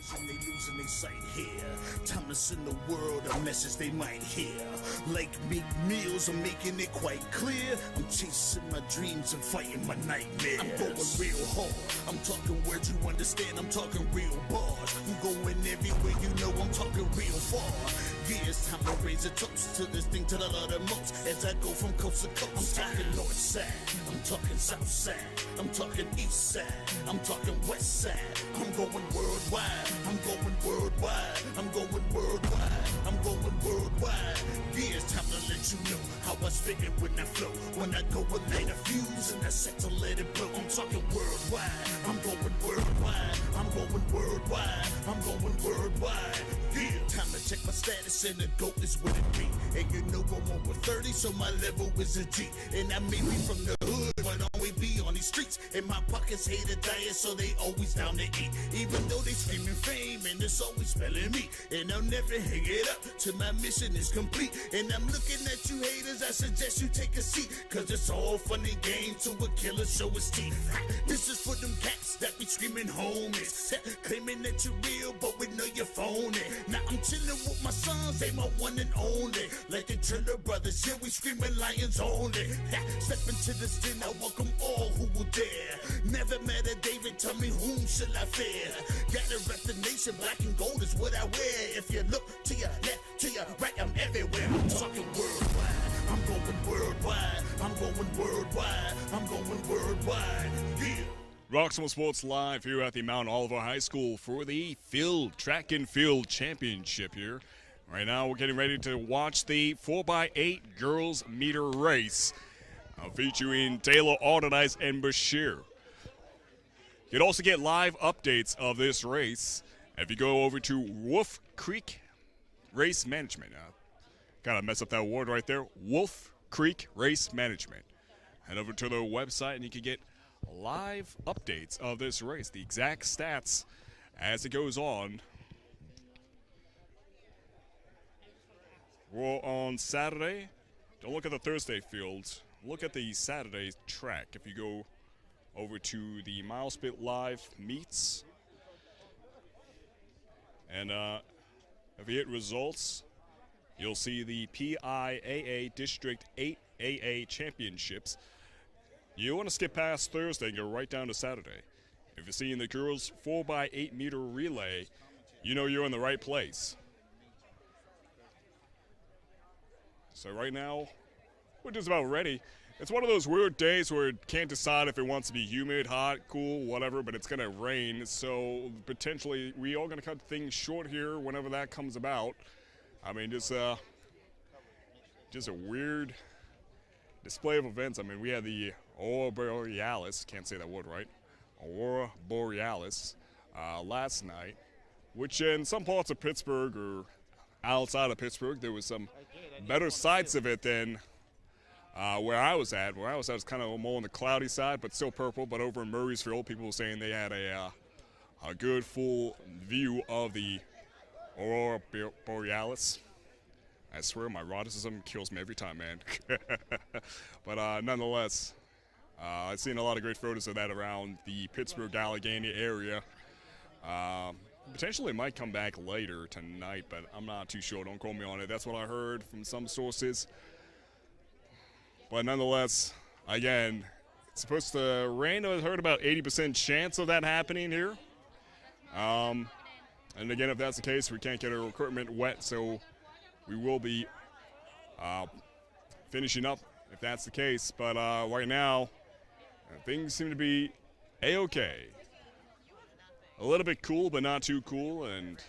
vision, they losing their sight here. Time to send the world a message they might hear. Like big meals, I'm making it quite clear. I'm chasing my dreams and fighting my nightmares. I'm going real hard. I'm talking words you understand. I'm talking real bars. I'm going everywhere, you know I'm talking real far. Yeah, it's time to raise a toast to this thing to the Lord the most. As I go from coast to coast, I'm talking north side, I'm talking south side, I'm talking east side, I'm talking west side. I'm going worldwide, I'm going worldwide, I'm going worldwide, I'm going worldwide. Yeah, it's time to let you know how I spit it when I flow. When I go and light a fuse and I set to let it blow. I'm talking worldwide, I'm going worldwide, I'm going worldwide, I'm going worldwide. Yeah, time to check my status and the GOAT is what it be. And you know I'm over 30, so my level is a G. And I may be from the hood, but always be on these streets. And my pockets hate a diet, so they always down to eat. Even though they screaming fame, and it's always spelling me. And I'll never hang it up till my mission is complete. And I'm looking at you haters, I suggest you take a seat. Cause it's all fun and games till a killer show his teeth. This is for them cats that be screaming homies. Claiming that you're real, but we know you're phony. Now I'm chilling with my sons, they my one and only. Like the Triller brothers, yeah, we screaming lions only. Step into the den, I welcome all who will dare. Never met a David, tell me whom shall I fear? Gotta rep the nation, black and gold is what I wear. If you look to your left, to your right, I'm everywhere. I'm talking worldwide, I'm going worldwide, I'm going worldwide, I'm going worldwide, yeah. Roxamore Sports Live here at the Mount Oliver High School for the Track and Field Championship here. Right now we're getting ready to watch the 4x8 girls meter race featuring Taylor, Alderdice, and Bashir. You can also get live updates of this race if you go over to Wolf Creek Race Management. Gotta mess up that word right there. Wolf Creek Race Management. Head over to their website and you can get live updates of this race, the exact stats as it goes on. Well, on Saturday, don't look at the Thursday fields, look at the Saturday track. If you go over to the Mile Spit Live meets, and if you hit results, you'll see the PIAA District 8 AA Championships. You want to skip past Thursday and go right down to Saturday. If you're seeing the girls 4x8 meter relay, you know you're in the right place. So right now, we're just about ready. It's one of those weird days where it can't decide if it wants to be humid, hot, cool, whatever, but it's going to rain. So potentially we are going to cut things short here whenever that comes about. I mean, just a weird display of events. I mean, we had the Aurora Borealis, can't say that word right, Aurora Borealis last night, which in some parts of Pittsburgh or outside of Pittsburgh, there was some better sights of it than where I was at. Where I was at was kind of more on the cloudy side, but still purple. But over in Murraysville, people were saying they had a good full view of the Aurora Borealis. I swear my eroticism kills me every time, man. But nonetheless, I've seen a lot of great photos of that around the Pittsburgh, Allegheny area. Potentially might come back later tonight, but I'm not too sure. Don't quote me on it. That's what I heard from some sources. But nonetheless, again, it's supposed to rain. I heard about 80% chance of that happening here. And again, if that's the case, we can't get our equipment wet, so we will be finishing up if that's the case. But right now, things seem to be A-okay. A little bit cool, but not too cool, and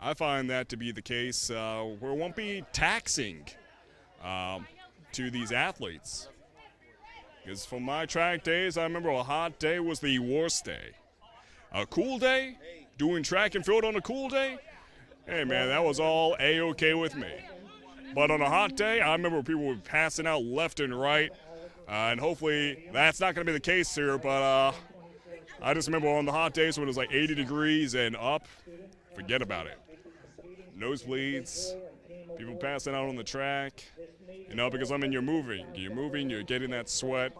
I find that to be the case where it won't be taxing to these athletes. Because from my track days, I remember a hot day was the worst day. A cool day, doing track and field on a cool day, hey man, that was all A-okay with me. But on a hot day, I remember people were passing out left and right, and hopefully that's not going to be the case here, but I just remember on the hot days when it was like 80 degrees and up, forget about it. Nosebleeds, people passing out on the track, you know, because I mean, you're moving, you're getting that sweat,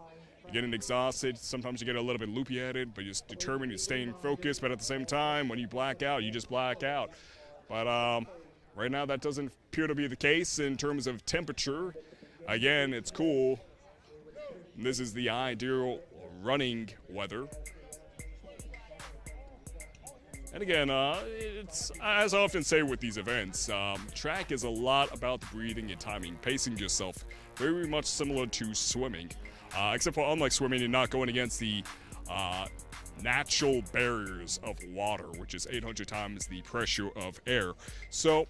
You're getting exhausted. Sometimes you get a little bit loopy-headed, but you're determined, you're staying focused. But at the same time, when you black out, you just black out. But right now, that doesn't appear to be the case in terms of temperature. Again, it's cool. This is the ideal running weather. And again, it's, as I often say with these events, track is a lot about breathing and timing, pacing yourself, very much similar to swimming. Except for, unlike swimming, you're not going against the natural barriers of water, which is 800 times the pressure of air. So,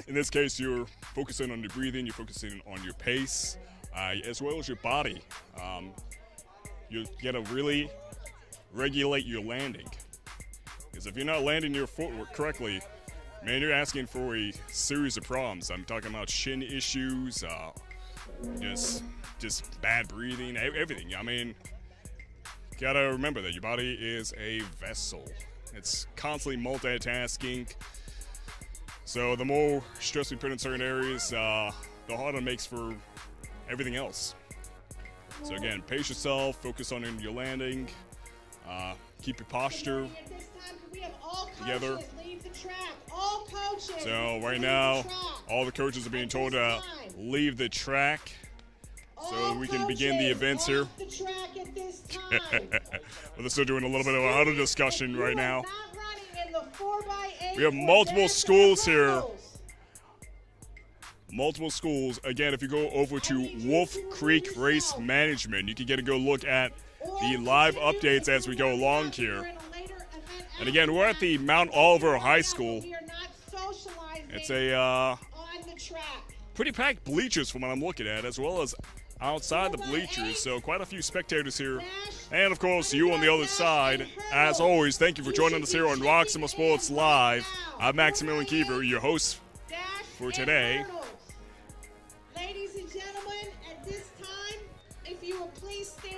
in this case, you're focusing on your breathing, you're focusing on your pace, as well as your body. You gotta really regulate your landing. Because if you're not landing your footwork correctly, man, you're asking for a series of problems. I'm talking about shin issues, just bad breathing, everything. I mean, you gotta remember that your body is a vessel. It's constantly multitasking. So the more stress we put in certain areas, the harder it makes for everything else. So again, pace yourself, focus on your landing, keep your posture together. So right now, all the coaches are being told to leave the track so we can begin the events here. Well, they're still doing a little bit of a huddle discussion right now. We have multiple schools here. Multiple schools. Again, if you go over to Wolf Creek Race Management, you can get a good look at the live updates as we go along here. And again, we're at the Mount Oliver High School. It's a pretty packed bleachers from what I'm looking at, as well as outside the bleachers. So quite a few spectators here. And of course, you on the other side. As always, thank you for joining us here on Roxamore Sports Live. I'm Maximilian Kiever, your host for today. Ladies and gentlemen, at this time, if you will please stand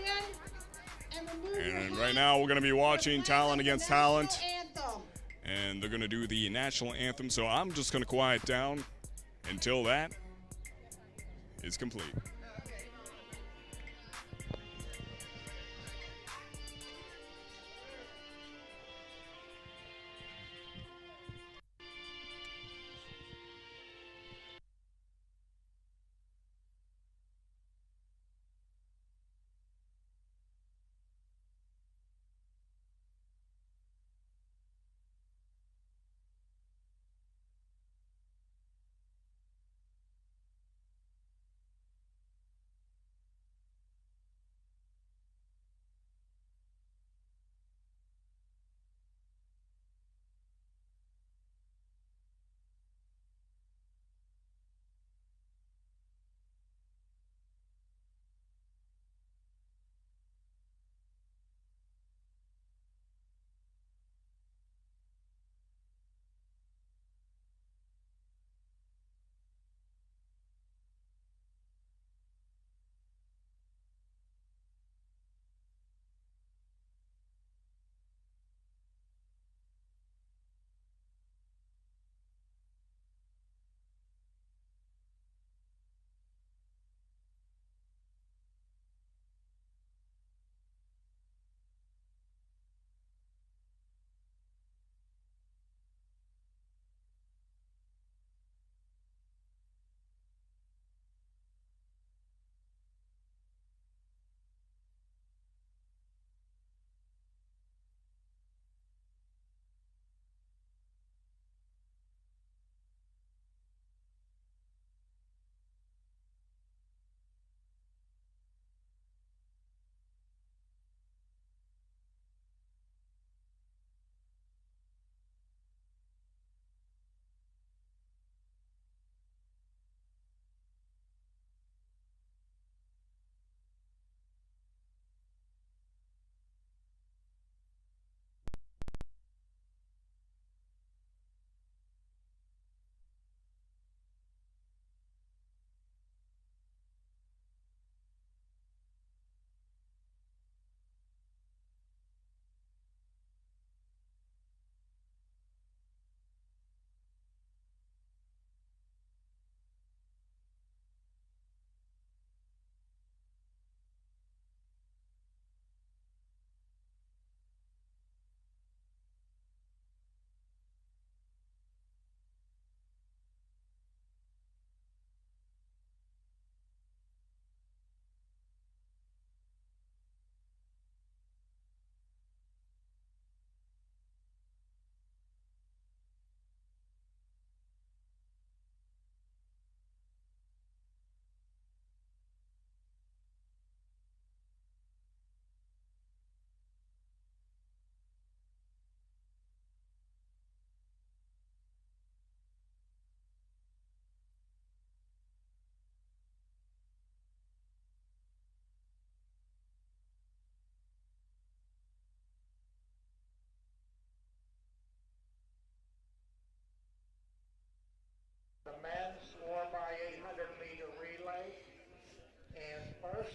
and remove your And hats right now, we're going to be watching for talent against the national talent. anthem. And they're going to do the national anthem. So I'm just going to quiet down until that is complete.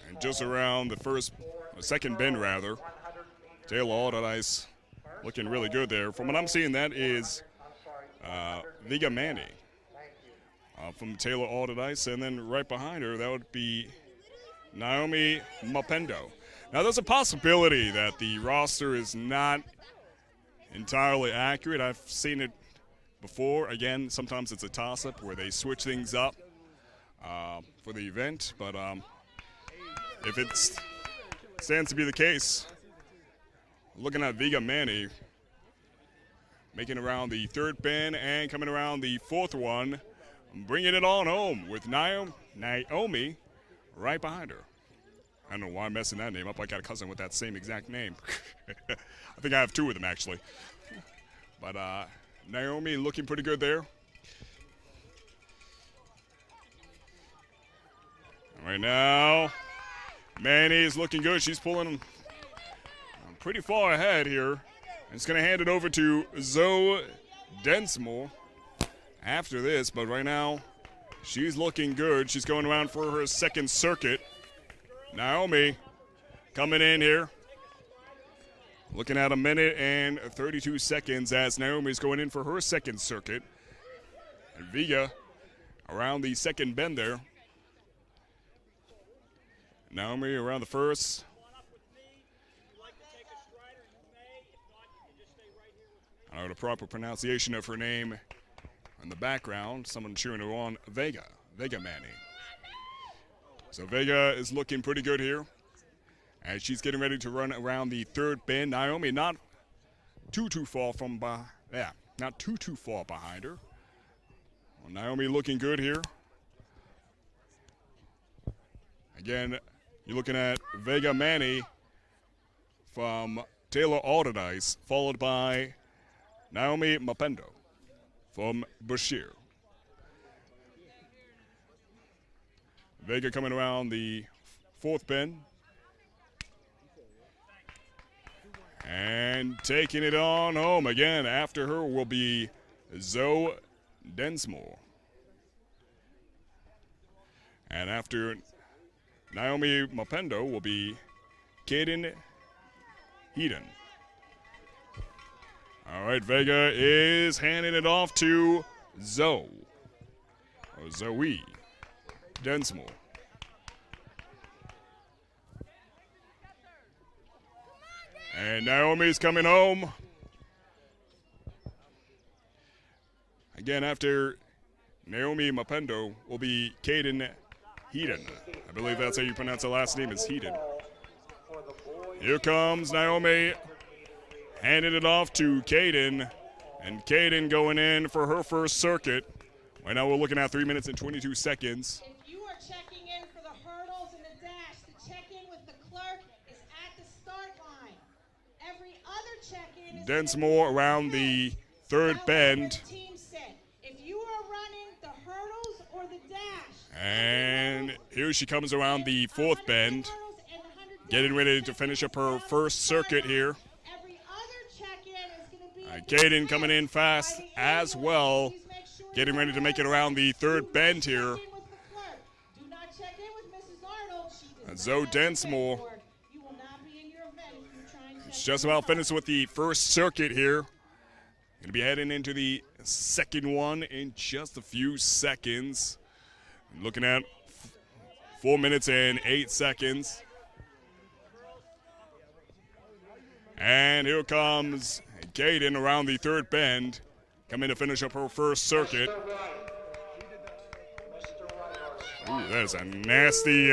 And just around the second bend rather, Taylor Alderdice looking really good there. From what I'm seeing, that is Viga Manny from Taylor Alderdice, and then right behind her, that would be Naomi Mapendo. Now, there's a possibility that the roster is not entirely accurate. I've seen it before. Again, sometimes it's a toss-up where they switch things up for the event, but if it stands to be the case, looking at Viga Manny making around the third bend and coming around the fourth one, bringing it on home with Naomi right behind her. I don't know why I'm messing that name up. I got a cousin with that same exact name. I think I have two of them, actually. But Naomi looking pretty good there. Right now, Manny's looking good. She's pulling pretty far ahead here. And it's going to hand it over to Zoe Densmore after this. But right now, she's looking good. She's going around for her second circuit. Naomi coming in here. Looking at 1 minute and 32 seconds as Naomi's going in for her second circuit. And Viga around the second bend there. Naomi around the first. I know the proper pronunciation of her name in the background. Someone cheering her on, Viga Manny. So Vega is looking pretty good here as she's getting ready to run around the third bend. Naomi not too far from not too far behind her. Well, Naomi looking good here. Again, you're looking at Viga Manny from Taylor Alderdice, followed by Naomi Mapendo from Bashir. Vega coming around the fourth bend. And taking it on home again. After her will be Zoe Densmore. And after Naomi Mapendo will be Kaden Eden. All right, Vega is handing it off to Zoe Densmore. And Naomi's coming home. Again, after Naomi Mapendo will be Kaden Heaton. I believe that's how you pronounce the last name, is Heaton. Here comes Naomi, handing it off to Kaden. And Kaden going in for her first circuit. Right now we're looking at 3 minutes and 22 seconds. If you are checking in for the hurdles and the dash, the check-in with the clerk is at the start line. Every other check-in is Densmore around the third bend. If you are running the hurdles or the dash. And here she comes around the fourth bend, getting ready to finish up her first circuit here. Every other check-in is going to be Kaden coming in fast as well, getting ready to make it around the third bend here. Do not check in with Mrs. Arnold. She does Zoe not have Densmore. paperwork. You will not be in your event if you try and check It's just about finished with the first circuit here. Going to be heading into the second one in just a few seconds. Looking at 4 minutes and 8 seconds. And here comes Kaden around the third bend, coming to finish up her first circuit. Ooh, that's a nasty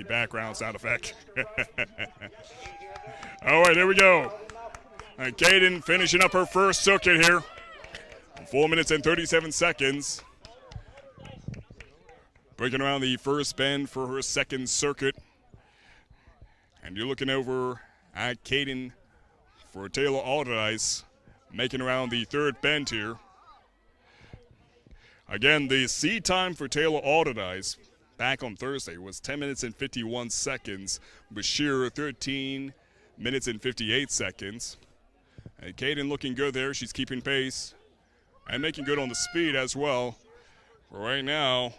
background sound effect. All right, here we go. All right, Kaden finishing up her first circuit here. 4 minutes and 37 seconds. Breaking around the first bend for her second circuit. And you're looking over at Kaden for Taylor Alderdice, making around the third bend here. Again, the seed time for Taylor Alderdice back on Thursday was 10 minutes and 51 seconds. Bashir, 13 minutes and 58 seconds. And Kaden looking good there. She's keeping pace and making good on the speed as well. For right now,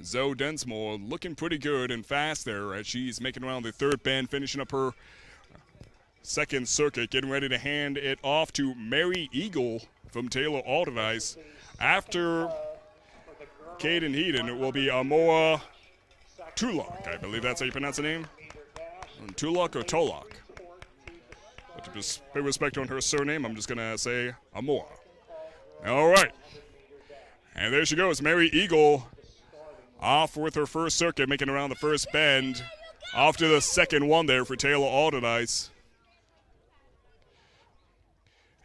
Zoe Densmore looking pretty good and fast there as she's making around the third bend, finishing up her second circuit, getting ready to hand it off to Mary Eagle from Taylor Alderdice. After Caden Heaton, it will be Amora Tulok. I believe that's how you pronounce the name. Tulok or Tolok. But to just pay respect on her surname, I'm just going to say Amora. All right. And there she goes, Mary Eagle off with her first circuit, making around the first bend. Off to the second one there for Taylor Alderdice.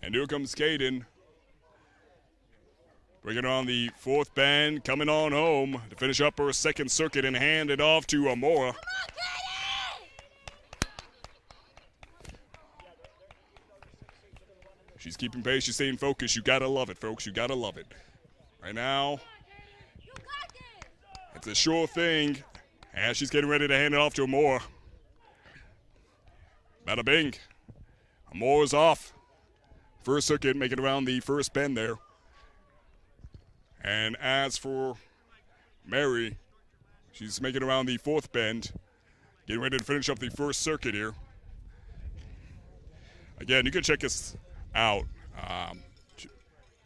And here comes Caden. Bringing on the fourth bend, coming on home to finish up her second circuit and hand it off to Amora. She's keeping pace, she's staying focused. You gotta love it, folks. You gotta love it. Right now, it's a sure thing as she's getting ready to hand it off to Amora. Bada bing. Amora's off. First circuit, making around the first bend there. And as for Mary, she's making around the fourth bend, getting ready to finish up the first circuit here. Again, you can check us out.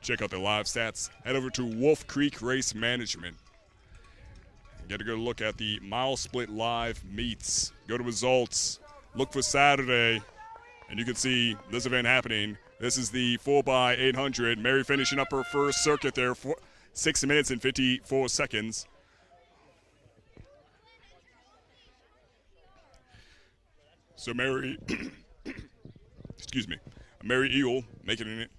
Check out their live stats. Head over to Wolf Creek Race Management. Get a good look at the mile split live meets. Go to results. Look for Saturday, and you can see this event happening. This is the 4x800. Mary finishing up her first circuit there. 6 minutes and 54 seconds. So Mary, excuse me, Mary Eagle making it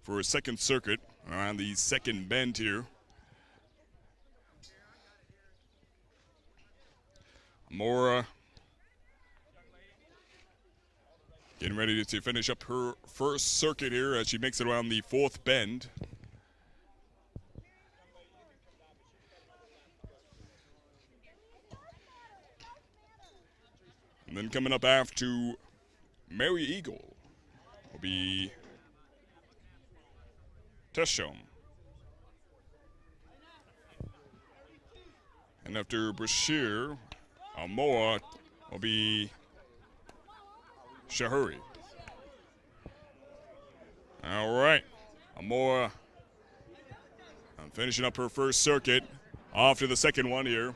for a second circuit around the second bend here. Amora getting ready to finish up her first circuit here as she makes it around the fourth bend. And then coming up after Mary Eagle will be Teshom. And after Brashear, Amora will be Shahuri. All right, Amora finishing up her first circuit, off to the second one here.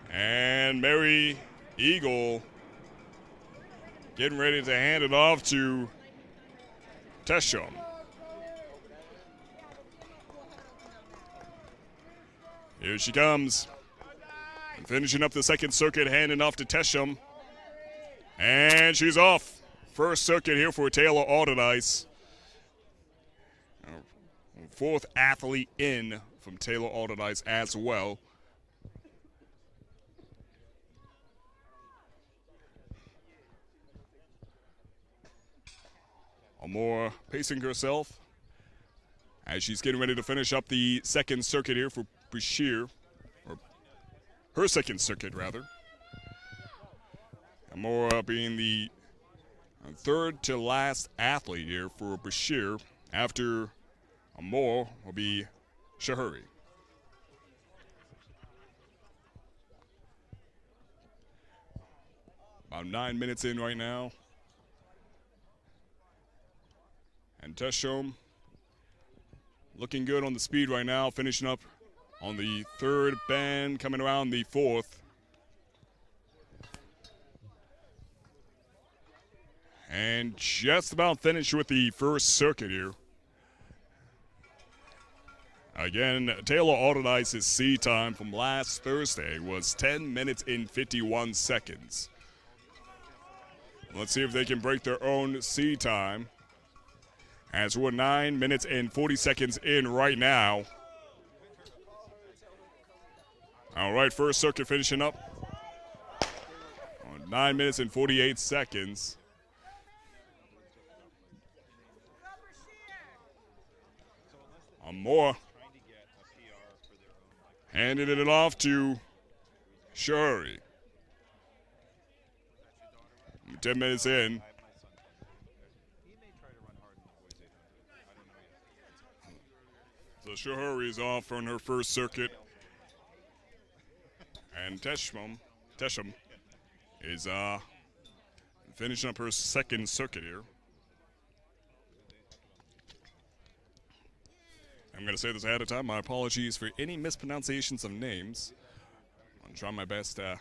And Mary Eagle getting ready to hand it off to Teshom. Here she comes. Finishing up the second circuit, handing off to Teshom. And she's off. First circuit here for Taylor Alderdice. Fourth athlete in from Taylor Alderdice as well. Amora pacing herself as she's getting ready to finish up the second circuit here for Brashear, or her second circuit rather. Amora being the third to last athlete here for Brashear. After Amora will be Shahuri. About 9 minutes in right now. And Teshom looking good on the speed right now, finishing up on the third bend, coming around the fourth. And just about finished with the first circuit here. Again, Taylor Alderdice's C time from last Thursday was 10 minutes and 51 seconds. Let's see if they can break their own C time. As we're 9 minutes and 40 seconds in right now. All right, first circuit finishing up. 9 minutes and 48 seconds. Amora handing it off to Shuri. 10 minutes in. So Shahuri is off on her first circuit. And Tesham is finishing up her second circuit here. I'm going to say this ahead of time. My apologies for any mispronunciations of names. I'm trying my best to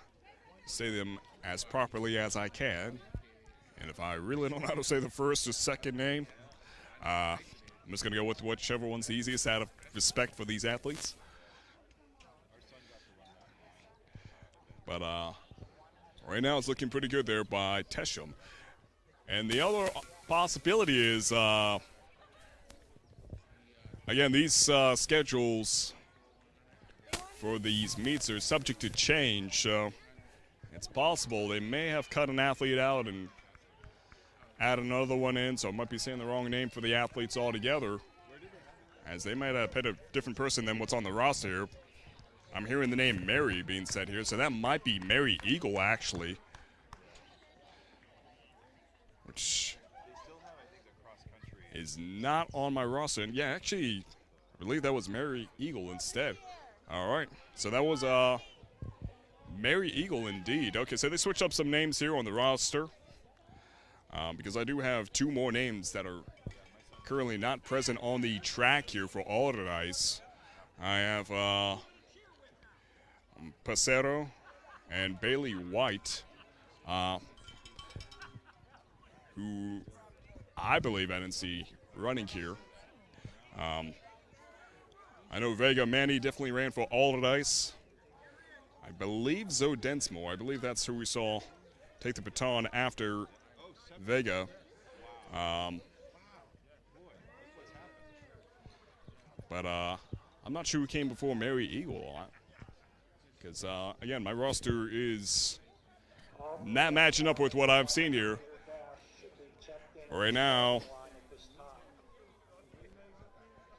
say them as properly as I can. And if I really don't know how to say the first or second name, I'm just going to go with whichever one's the easiest out of respect for these athletes. But right now it's looking pretty good there by Tesham. And the other possibility is, again, these schedules for these meets are subject to change, so it's possible they may have cut an athlete out and add another one in, so I might be saying the wrong name for the athletes altogether, as they might have picked a different person than what's on the roster here. I'm hearing the name Mary being said here, so that might be Mary Eagle, actually. Which is not on my roster. And yeah, actually, I believe that was Mary Eagle instead. All right, so that was Mary Eagle indeed. Okay, so they switched up some names here on the roster. Because I do have two more names that are currently not present on the track here for Alden Ice. I have Pacero and Bailey White, who I believe I didn't see running here. I know Vega Manny definitely ran for Alden Ice. I believe Zoe Densmore, I believe that's who we saw take the baton after Vega. But I'm not sure who came before Mary Eagle. Because, again, my roster is not matching up with what I've seen here. Right now,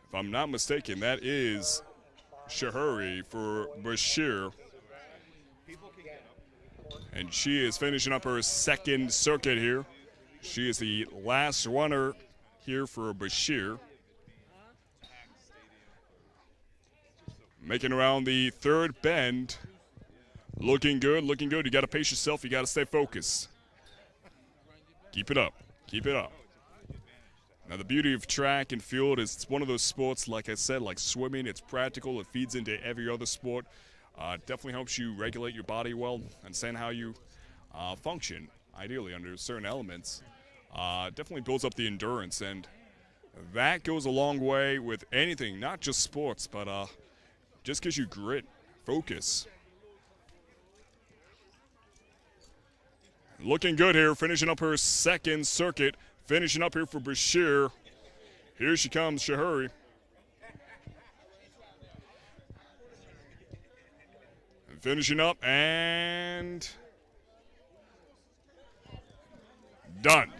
if I'm not mistaken, that is Shahuri for Bashir. And she is finishing up her second circuit here. She is the last runner here for Bashir. Making around the third bend. Looking good, looking good. You got to pace yourself. You got to stay focused. Keep it up. Keep it up. Now, the beauty of track and field is it's one of those sports, like I said, like swimming. It's practical. It feeds into every other sport. Definitely helps you regulate your body well, understand how you function, ideally, under certain elements. Definitely builds up the endurance, and that goes a long way with anything, not just sports, but just gives you grit, focus. Looking good here, finishing up her second circuit, finishing up here for Bashir. Here she comes, Shahuri. Finishing up and done.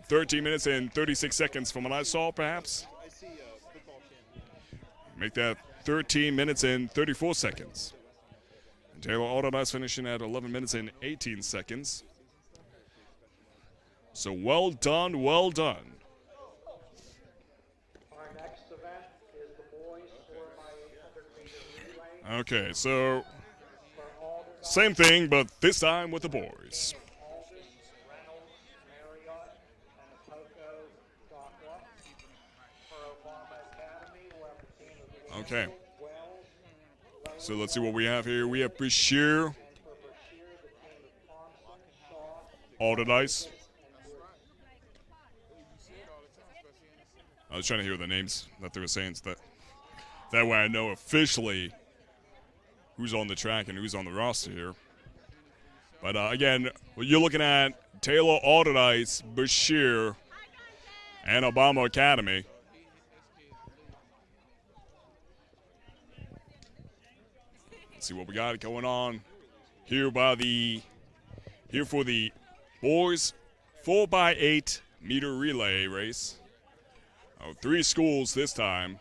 13 minutes and 36 seconds from what I saw, perhaps. Make that 13 minutes and 34 seconds. And Taylor Alderdice finishing at 11 minutes and 18 seconds. So well done, well done. Our next event is the boys 4x800 meter relay. Okay, so same thing, but this time with the boys. Aldis, Reynolds, Marriott, and Apoko Dakwa. For Obama Academy, we'll have the team of Okay. Wells, So let's see what we have here. We have Bashir, and for Bashir, the team of Thompson, Shaw, Alderdice. I was trying to hear the names that they were saying, so that way I know officially who's on the track and who's on the roster here. But again, you're looking at Taylor Alderdice, Bashir, and Obama Academy. Let's see what we got going on here for the boys 4x8 meter relay race. Oh, 3 schools this time.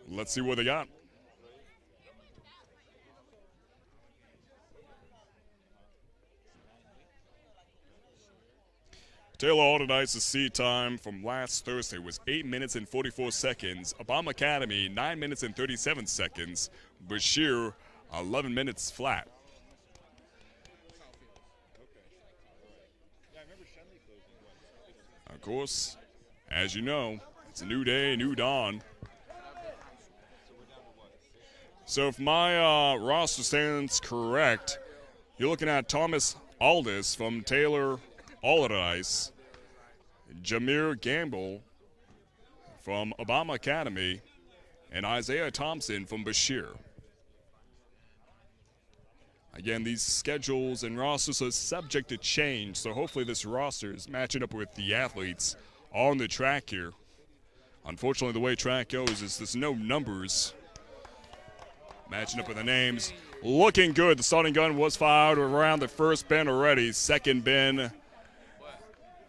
Let's see what they got. Taylor Alderdice's seed time from last Thursday was 8 minutes and 44 seconds. Obama Academy, 9 minutes and 37 seconds. Bashir, 11 minutes flat. Of course, as you know, it's a new day, new dawn. So if my roster stands correct, you're looking at Thomas Aldis from Taylor Alderdice, Jameer Gamble from Obama Academy, and Isaiah Thompson from Bashir. Again, these schedules and rosters are subject to change, so hopefully this roster is matching up with the athletes on the track here. Unfortunately, the way track goes is there's no numbers matching up with the names. Looking good. The starting gun was fired around the first bend already. Second bend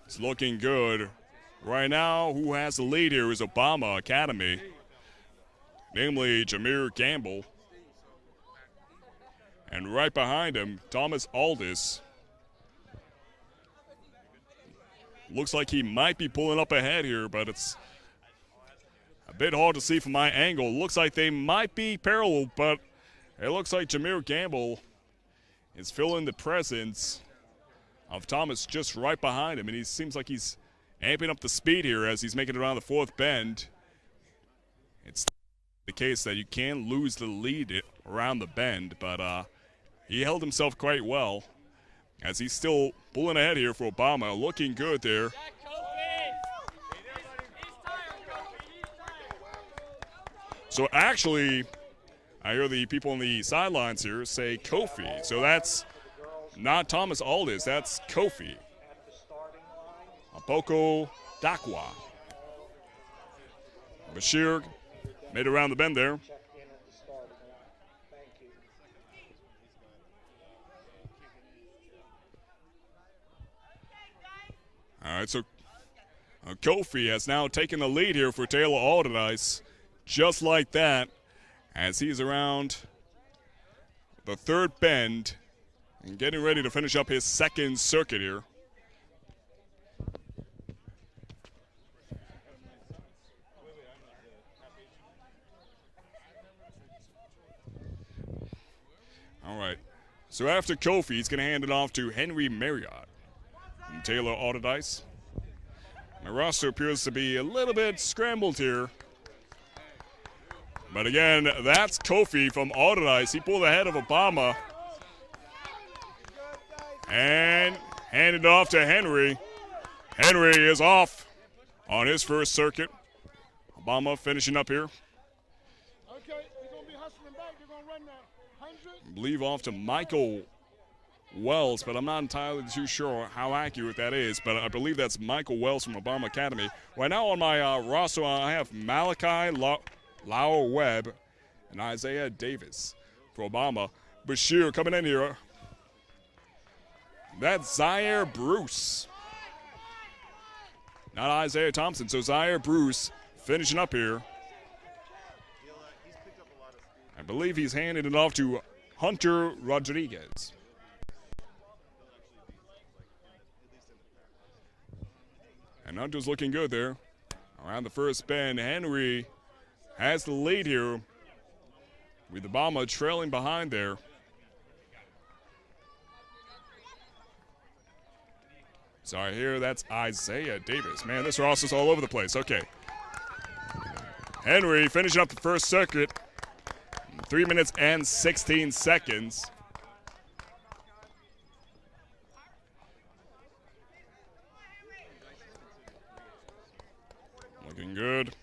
is looking good. Right now, who has the lead here is Obama Academy, namely Jameer Gamble. And right behind him, Thomas Aldis. Looks like he might be pulling up ahead here, but it's a bit hard to see from my angle. Looks like they might be parallel, but it looks like Jameer Gamble is feeling the presence of Thomas just right behind him, and he seems like he's amping up the speed here as he's making it around the fourth bend. It's the case that you can lose the lead around the bend, but he held himself quite well as he's still pulling ahead here for Obama. Looking good there. So actually, I hear the people on the sidelines here say Kofi. So that's not Thomas Aldis, that's Kofi. Apoko Dakwa. Bashir made it around the bend there. All right, so Kofi has now taken the lead here for Taylor Alderdice, just like that, as he's around the third bend and getting ready to finish up his second circuit here. All right, so after Kofi, he's going to hand it off to Henry Marriott from Taylor Alderdice. My roster appears to be a little bit scrambled here. But again, that's Kofi from Alderdice. He pulled ahead of Obama. And handed off to Henry. Henry is off on his first circuit. Obama finishing up here. Okay, they're going to be hustling back. They're going to run that 100. I believe off to Michael Wells, but I'm not entirely too sure how accurate that is. But I believe that's Michael Wells from Obama Academy. Right now on my roster, I have Malachi Lauer Webb and Isaiah Davis for Obama. Bashir coming in here. That's Zaire Bruce. Not Isaiah Thompson, so Zaire Bruce finishing up here. I believe he's handing it off to Hunter Rodriguez. And Hunter's looking good there. Around the first bend, Henry has the lead here with Obama trailing behind there. Sorry, here, that's Isaiah Davis. Man, this roster's all over the place. Okay. Henry finishing up the first circuit. 3 minutes and 16 seconds. Looking good.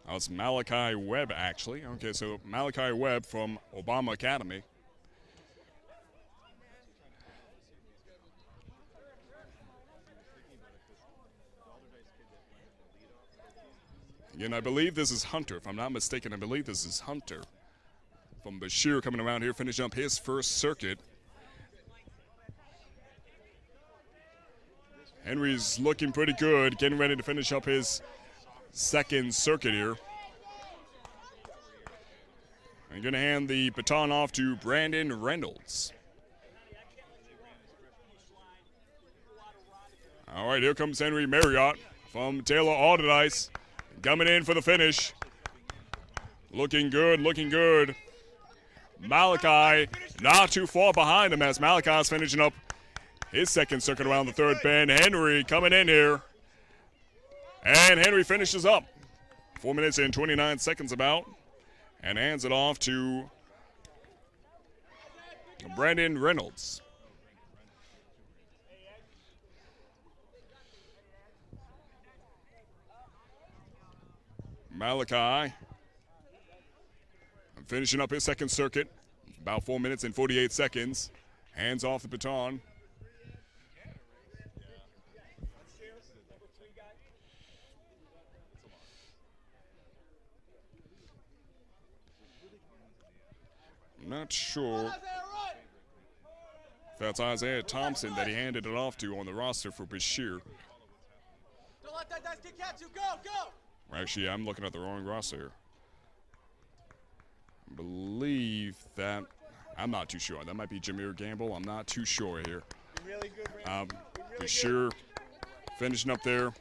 Oh, it's Malachi Webb, actually. Okay, so Malachi Webb from Obama Academy. Again, I believe this is Hunter. If I'm not mistaken, I believe this is Hunter from Bashir coming around here, finishing up his first circuit. Henry's looking pretty good, getting ready to finish up his second circuit here. I'm going to hand the baton off to Brandon Reynolds. All right, here comes Henry Marriott from Taylor Alderdice, coming in for the finish. Looking good, looking good. Malachi not too far behind him as Malachi's finishing up his second circuit around the third bend. Henry coming in here. And Henry finishes up. 4 minutes and 29 seconds about. And hands it off to Brandon Reynolds. Malachi finishing up his second circuit. About 4 minutes and 48 seconds. Hands off the baton. I'm not sure if that's Isaiah Thompson that he handed it off to on the roster for Bashir. Don't let that dice catch you. Go! Actually, I'm looking at the wrong roster here. I believe that, I'm not too sure. That might be Jameer Gamble. I'm not too sure here. Really good, Brandon. Bashir finishing up there.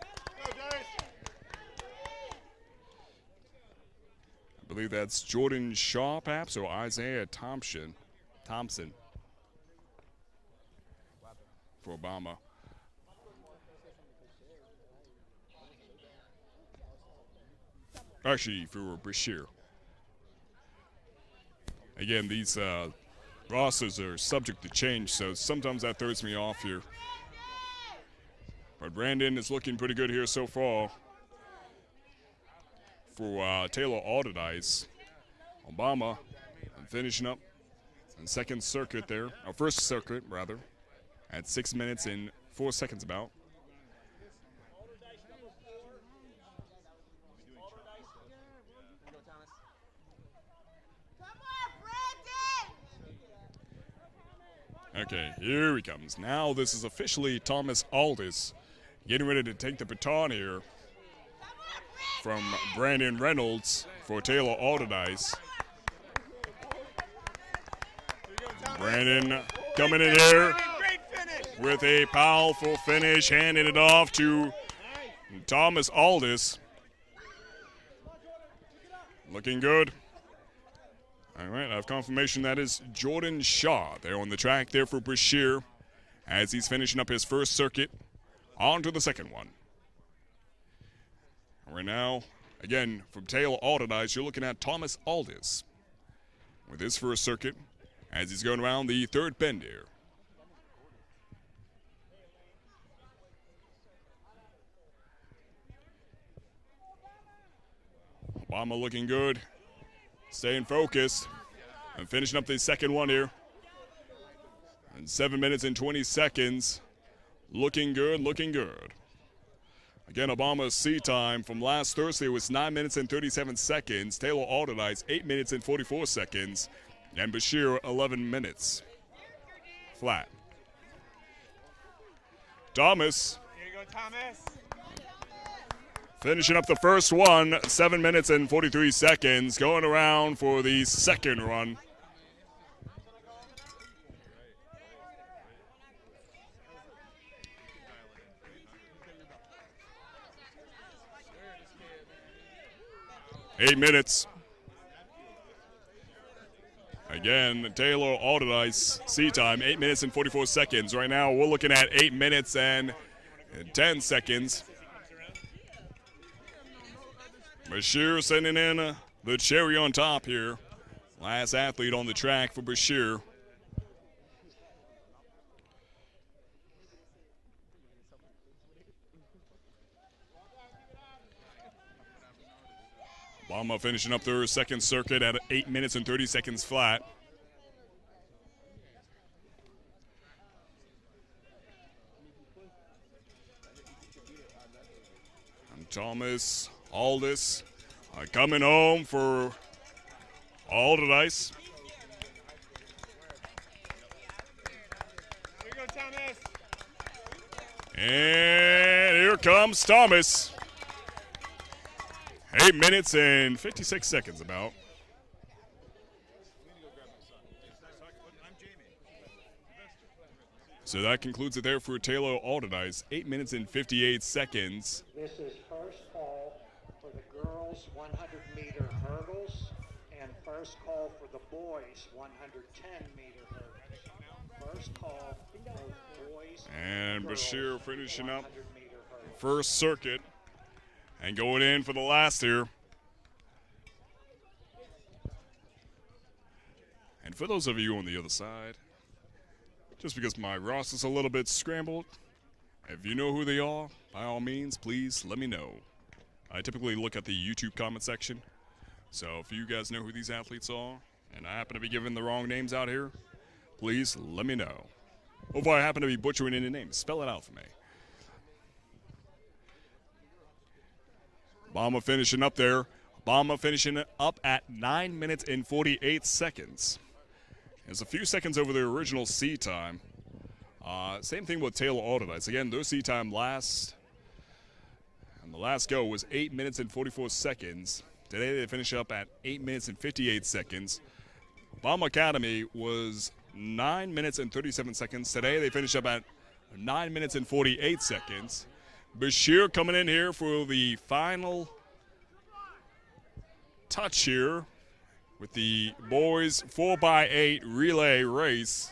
I believe that's Jordan Shaw, perhaps, or Isaiah Thompson for Obama. Actually, for Bashir. Again, these rosters are subject to change, so sometimes that throws me off here. But Brandon is looking pretty good here so far. For Taylor Alderdice. Obama finishing up in second circuit there, or first circuit rather, at 6 minutes and 4 seconds about. Okay, here he comes. Now this is officially Thomas Aldis getting ready to take the baton here from Brandon Reynolds for Taylor Alderdice. Brandon coming in here with a powerful finish, handing it off to Thomas Aldis. Looking good. All right, I have confirmation that is Jordan Shaw there on the track there for Bashir as he's finishing up his first circuit. On to the second one. Right now, again, from Taylor Alderdice, you're looking at Thomas Aldis with his first circuit as he's going around the third bend here. Obama looking good, staying focused, and finishing up the second one here. In 7 minutes and 20 seconds, looking good, looking good. Again, Obama's seat time from last Thursday was 9 minutes and 37 seconds. Taylor Alderdice, 8 minutes and 44 seconds. And Bashir, 11 minutes. Flat. Thomas. Here you go, Thomas. Finishing up the first one, 7 minutes and 43 seconds. Going around for the second run. Eight minutes. Again, Taylor Alderdice, seat time, 8 minutes and 44 seconds. Right now, we're looking at 8 minutes and 10 seconds. Bashir sending in the cherry on top here. Last athlete on the track for Bashir. Obama finishing up their second circuit at 8 minutes and 30 seconds flat. And Thomas Aldis coming home for Alderdice. Here you go, Thomas. And here comes Thomas. 8 minutes and 56 seconds about. So that concludes it there for Taylor Alderdice. 8 minutes and 58 seconds. This is first call for the girls 100-meter hurdles and first call for the boys 110-meter hurdles. First call for boys And Bashir finishing up 100-meter hurdles. first circuit and going in for the last here. And for those of you on the other side, just because my roster's a little bit scrambled, if you know who they are, by all means, please let me know. I typically look at the YouTube comment section, so if you guys know who these athletes are, and I happen to be giving the wrong names out here, please let me know. Or if I happen to be butchering any names, spell it out for me. Obama finishing up there. Obama finishing up at 9 minutes and 48 seconds. It's a few seconds over the original C time. Same thing with Taylor Alderdice. Again, their C time last, and the last go was 8 minutes and 44 seconds. Today they finish up at 8 minutes and 58 seconds. Obama Academy was 9 minutes and 37 seconds. Today they finish up at 9 minutes and 48 seconds. Bashir coming in here for the final touch here with the boys 4x8 relay race.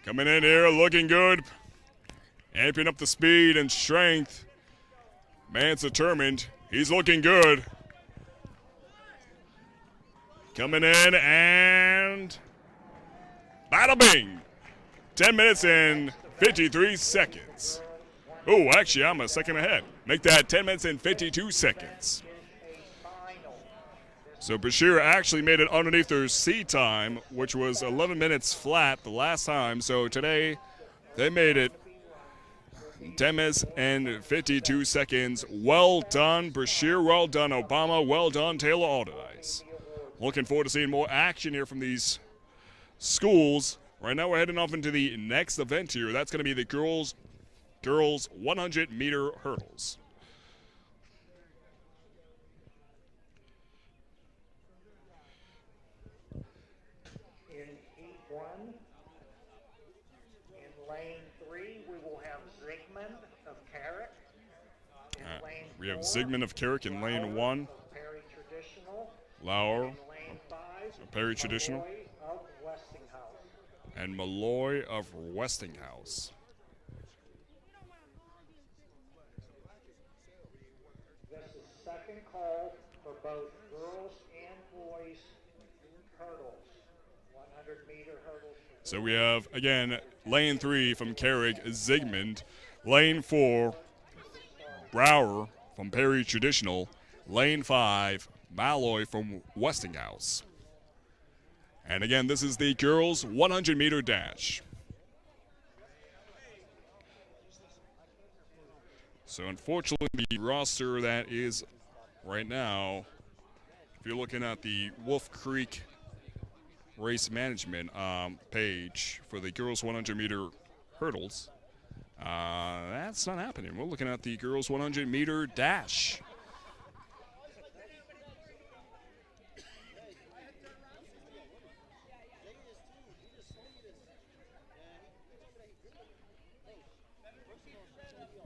Coming in here looking good, amping up the speed and strength. Man's determined. He's looking good. Coming in and bada bing. 10 minutes and 53 seconds. Oh, actually, I'm a second ahead. Make that 10 minutes and 52 seconds. So Bashir actually made it underneath their C time, which was 11 minutes flat the last time. So today, they made it 10 minutes and 52 seconds. Well done, Bashir. Well done, Obama. Well done, Taylor Alderdice. Looking forward to seeing more action here from these schools. Right now, we're heading off into the next event here. That's going to be the girls 100-meter hurdles. In Heat 1, in Lane 3, we will have Zygmunt of Carrick. In Lane We have 4, Zygmunt of Carrick in lane 1. Perry Traditional. Lauer In Lane 5, Perry Traditional. Malloy of Westinghouse. And Malloy of Westinghouse. This is second call for both girls and boys hurdles. 100-meter hurdles. So we have, again, lane 3 from Carrick, Zygmunt. Lane 4, Brower from Perry Traditional. Lane 5, Malloy from Westinghouse. And again, this is the girls 100-meter dash. So unfortunately, the roster that is right now, if you're looking at the Wolf Creek race management page for the girls 100-meter hurdles, that's not happening. We're looking at the girls 100-meter dash.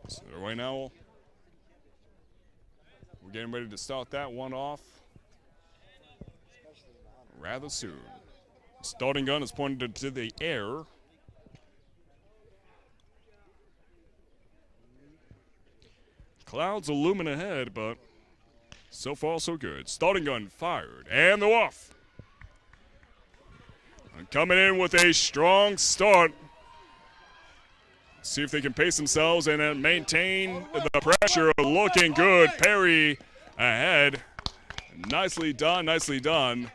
So right now, we're getting ready to start that one off rather soon. Starting gun is pointed to the air. Clouds are looming ahead, but so far so good. Starting gun fired, and they're off. And coming in with a strong start. See if they can pace themselves and then maintain the pressure. Looking good. Perry ahead. Nicely done, nicely done.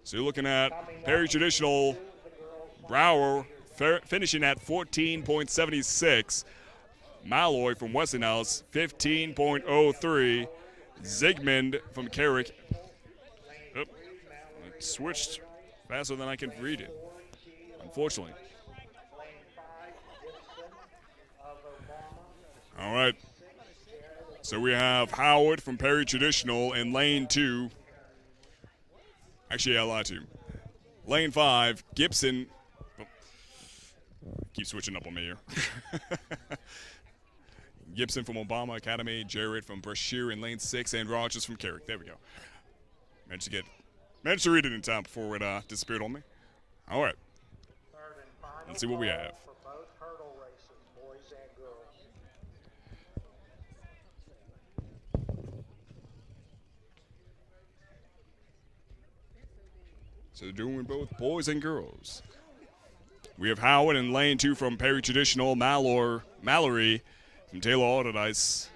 So you're looking at Perry Traditional, Brower finishing at 14.76. Malloy from Westinghouse, 15.03. Zygmunt from Carrick. Oh, it switched faster than I can read it, unfortunately. All right. So we have Howard from Perry Traditional in lane 2. Actually, I lied to you. Lane 5, Gibson. Oh, keep switching up on me here. Gibson from Obama Academy, Jarrett from Brashear in lane 6, and Rogers from Carrick. There we go. Managed to read it in time before it disappeared on me. All right. Let's see what we have. For both hurdle races, boys and girls. So they're doing both boys and girls. We have Howard in lane 2 from Perry Traditional, Mallory from Taylor Alderdice.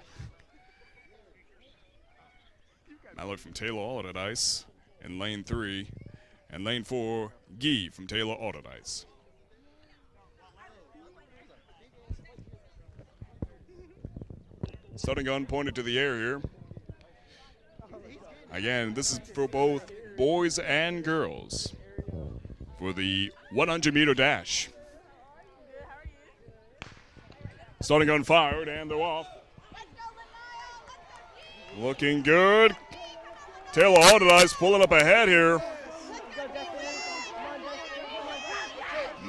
Mallory from Taylor Alderdice in lane 3. And lane 4, Gee from Taylor Alderdice. Starting gun pointed to the air here. Again, this is for both boys and girls for the 100-meter dash. Starting gun fired, and they're off. Looking good. Taylor Alderdice pulling up ahead here.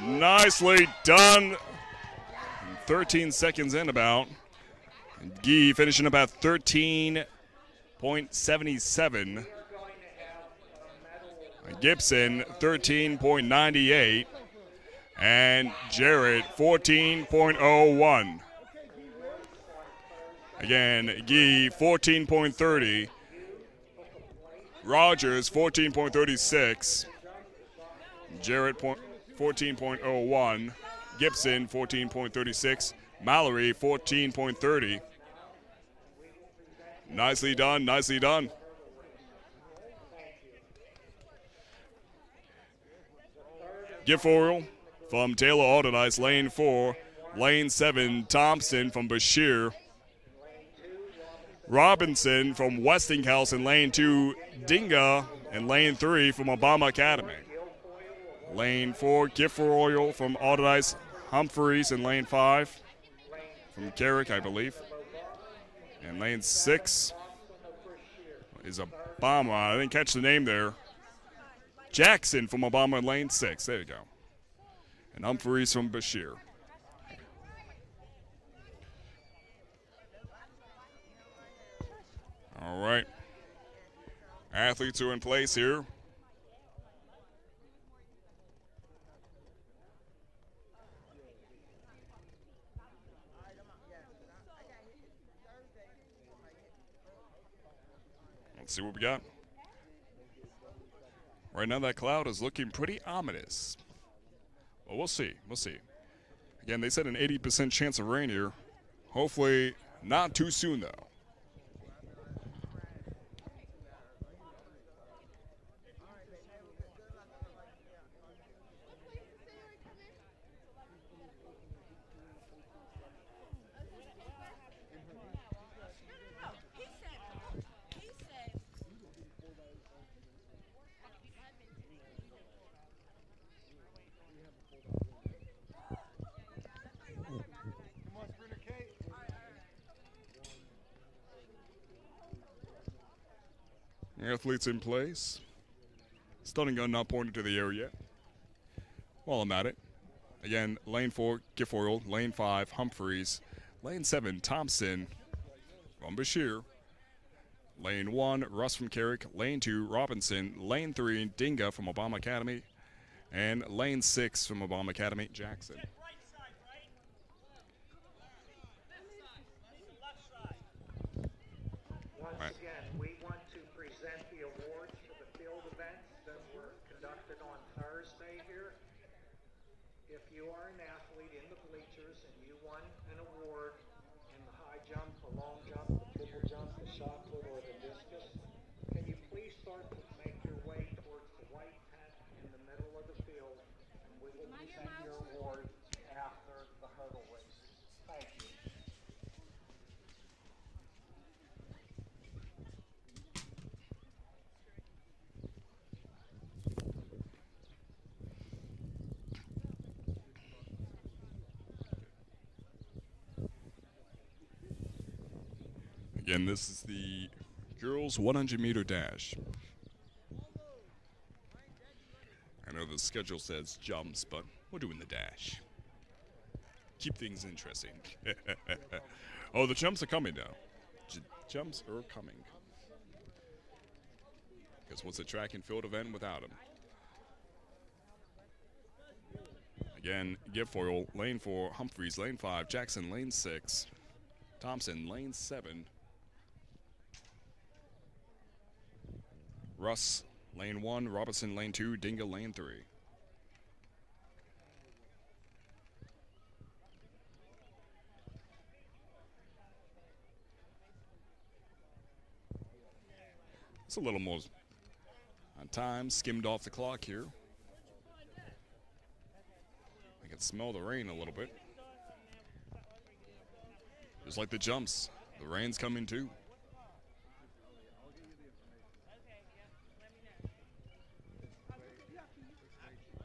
Nicely done. 13 seconds in about. Gee finishing about 13.77. Gibson 13.98. And Jarrett 14.01. Again, Gee 14.30. Rogers 14.36. Jarrett 14.01. Gibson 14.36. Mallory 14.30. Nicely done, nicely done. Gifforial from Taylor Alderdice, lane 4. Lane 7, Thompson from Bashir. Robinson from Westinghouse in lane 2. Dinga in lane 3 from Obama Academy. Lane 4, Gifforial from Alderdice. Humphreys in lane 5 from Carrick, I believe. And lane 6 is Obama. I didn't catch the name there. Jackson from Obama in lane 6. There you go. And Humphreys from Bashir. All right. Athletes are in place here. Let's see what we got. Right now that cloud is looking pretty ominous. Well, we'll see. We'll see. Again, they said an 80% chance of rain here. Hopefully not too soon, though. Athletes in place. Stunning gun not pointed to the air yet. While I'm at it. Again, lane 4, Gifforial. Lane 5, Humphreys. Lane 7, Thompson from Bashir. Lane 1, Russ from Carrick. Lane 2, Robinson. Lane 3, Dinga from Obama Academy. And lane 6 from Obama Academy, Jackson. Once again, we want to present the awards for the field events that were conducted on Thursday here. If you are an athlete in the bleachers and you won an award in the high jump, the long jump, the triple jump, the shot put, or the discus, can you please start to make your way towards the white tent in the middle of the field, and we will present your award after the hurdle races. Thank you. Again, this is the girls' 100-meter dash. And know the schedule says jumps, but we're doing the dash. Keep things interesting. Oh, the jumps are coming now. Jumps are coming. Because what's a track and field event without them? Again, Guilfoyle, lane 4, Humphreys, lane 5, Jackson, lane 6, Thompson, lane 7, Russ, lane 1, Robertson, lane 2, Dinga, lane 3. It's a little more on time, skimmed off the clock here. I can smell the rain a little bit. Just like the jumps, the rain's coming too.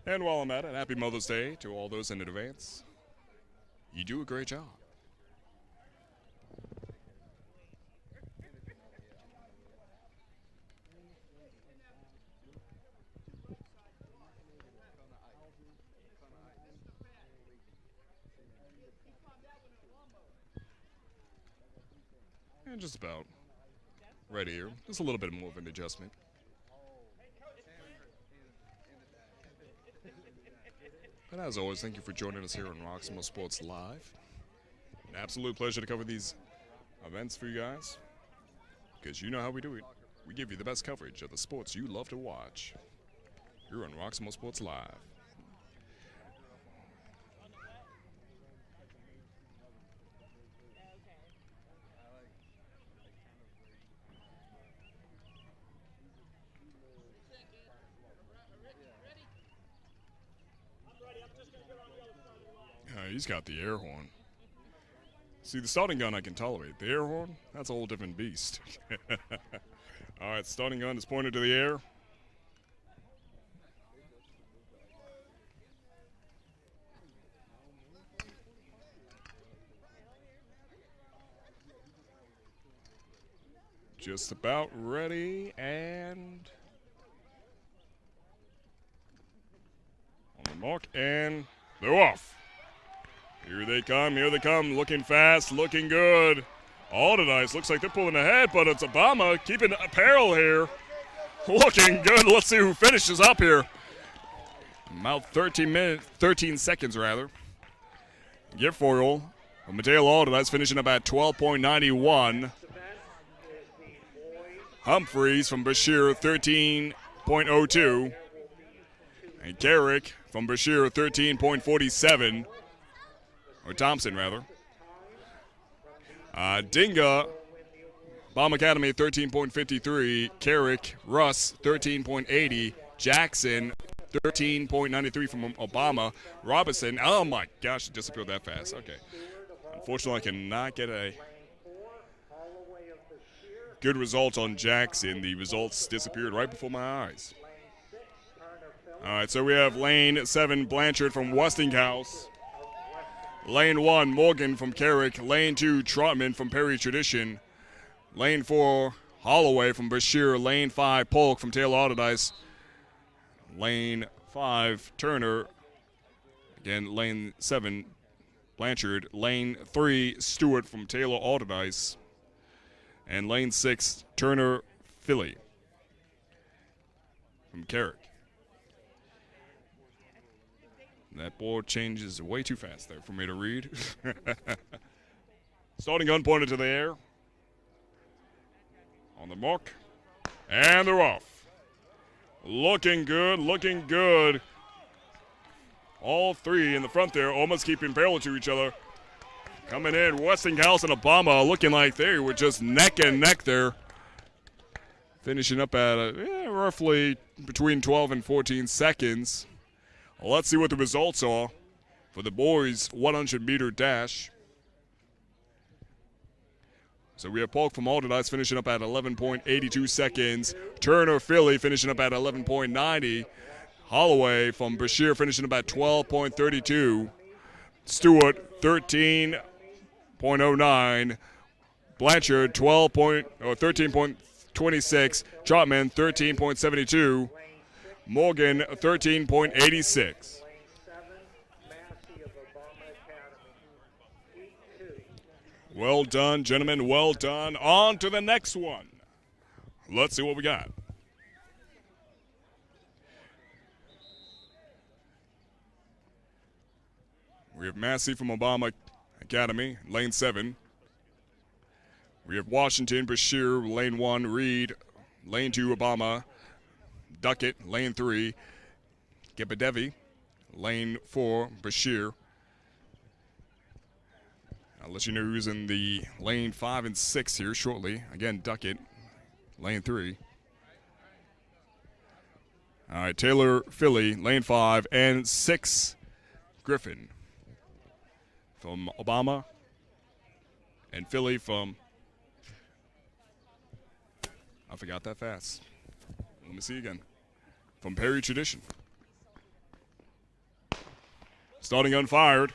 And while I'm at it, happy Mother's Day to all those in advance. You do a great job. And just about ready here. Just a little bit more of an adjustment. But as always, thank you for joining us here on Roxamore Sports Live. An absolute pleasure to cover these events for you guys. Because you know how we do it. We give you the best coverage of the sports you love to watch. You're on Roxamore Sports Live. He's got the air horn. See, the starting gun I can tolerate. The air horn, that's a whole different beast. All right, starting gun is pointed to the air. Just about ready, and on the mark, and they're off. Here they come, looking fast, looking good. All the nice, looks like they're pulling ahead, but it's Obama keeping apparel here. Looking good, let's see who finishes up here. About 13 seconds rather. Guilfoyle of Mateo Alderdice finishing up at 12.91. Humphreys from Bashir, 13.02. And Carrick from Bashir, 13.47. Or Thompson, rather. Dinga, Bomb Academy, 13.53. Carrick, Russ, 13.80. Jackson, 13.93 from Obama. Robinson, oh my gosh, it disappeared that fast. Okay. Unfortunately, I cannot get a good result on Jackson. The results disappeared right before my eyes. All right, so we have lane 7, Blanchard from Westinghouse. Lane 1, Morgan from Carrick. Lane 2, Trotman from Perry Tradition. Lane 4, Holloway from Bashir. Lane 5, Polk from Taylor Alderdice. Lane 5, Turner. Again, lane 7, Blanchard. Lane 3, Stewart from Taylor Alderdice. And lane 6, Turner, Philly from Carrick. That board changes way too fast there for me to read. Starting gun pointed to the air. On the mark. And they're off. Looking good, looking good. All three in the front there almost keeping parallel to each other. Coming in, Westinghouse and Obama looking like they were just neck and neck there. Finishing up at roughly between 12 and 14 seconds. Let's see what the results are for the boys' 100-meter dash. So we have Polk from Alderdice finishing up at 11.82 seconds. Turner, Philly finishing up at 11.90. Holloway from Bashir finishing up at 12.32. Stewart, 13.09. Blanchard, 13.26. Trotman, 13.72. Morgan 13.86. Lane 7, Massey of Obama Academy. Heat 2. Well done, gentlemen, well done. On to the next one. Let's see what we got. We have Massey from Obama Academy, lane 7. We have Washington, Bashir, lane 1, Reed, lane 2, Obama, Duckett, lane 3, Gebedevi, lane 4, Bashir. I'll let you know who's in the lane 5 and 6 here shortly. Again, Duckett, lane 3. All right, Taylor, Philly, lane 5, and 6, Griffin from Obama, and Philly from, I forgot that fast. Let me see again. From Perry Tradition. Starting unfired.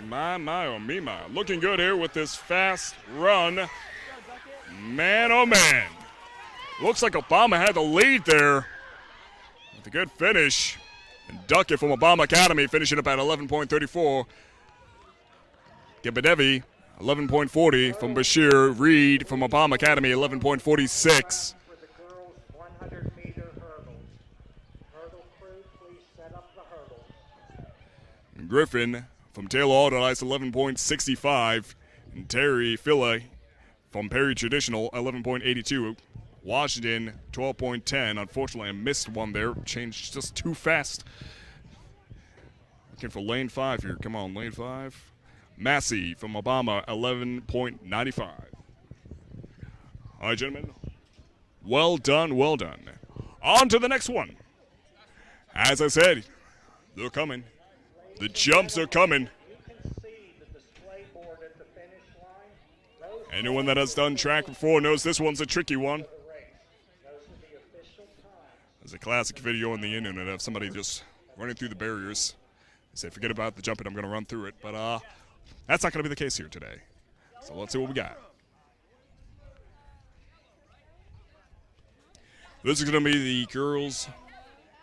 My, oh, me, my. Looking good here with this fast run. Man, oh, man. Looks like Obama had the lead there with a good finish. And Duckett from Obama Academy finishing up at 11.34. Gebedevi, 11.40 from Bashir. Reed from Obama Academy, 11.46. For the girls' 100-meter hurdles. Hurdle crew, please set up the hurdles. Griffin from Taylor Alderdice, 11.65. And Terry Philly from Perry Traditional, 11.82. Washington, 12.10. Unfortunately, I missed one there. Changed just too fast. Looking for lane 5 here. Come on, lane 5. Massey from Obama, 11.95. All right, gentlemen. Well done, well done. On to the next one. As I said, they're coming. The jumps are coming. You can see the display board at the finish line. Anyone that has done track before knows this one's a tricky one. Those are the official times. There's a classic video on the internet of somebody just running through the barriers. They say, forget about the jumping, I'm going to run through it. But that's not going to be the case here today. So let's see what we got. This is going to be the girls'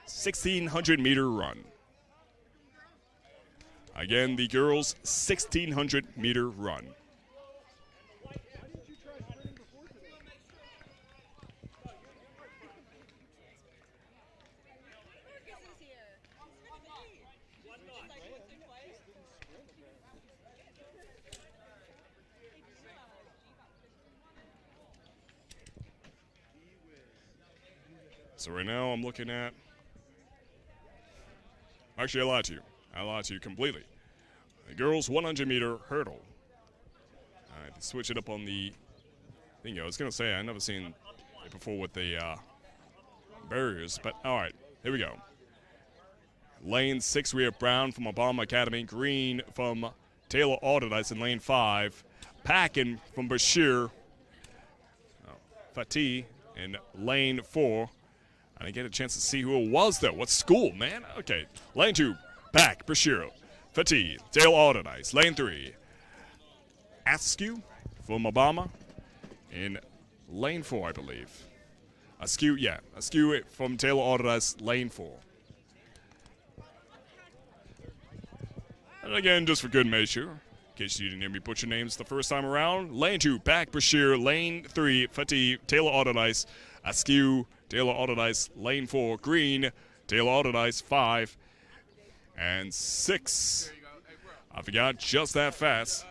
1,600-meter run. Again, the girls' 1,600-meter run. So right now I'm looking at, actually I lied to you. I lied to you completely. The girls' 100-meter hurdle. All right, switch it up on the thing. I was going to say I've never seen it before with the barriers, but all right, here we go. Lane 6, we have Brown from Obama Academy, Green from Taylor Alderdice in lane 5, Packin from Bashir, Fatih in lane 4. I didn't get a chance to see who it was, though. What school, man? Okay. Lane 2, Pack, Bashir, Fatih, Taylor Alderdice. Lane 3, Askew from Obama in lane 4, I believe. Askew, yeah. Askew from Taylor Alderdice, lane 4. And again, just for good measure, in case you didn't hear me butcher names the first time around, lane 2, Pack, Bashir, lane 3, Fatih, Taylor Alderdice, Askew, Taylor Alderdice, lane 4, Green, Taylor Alderdice, 5, and 6. I forgot just that fast.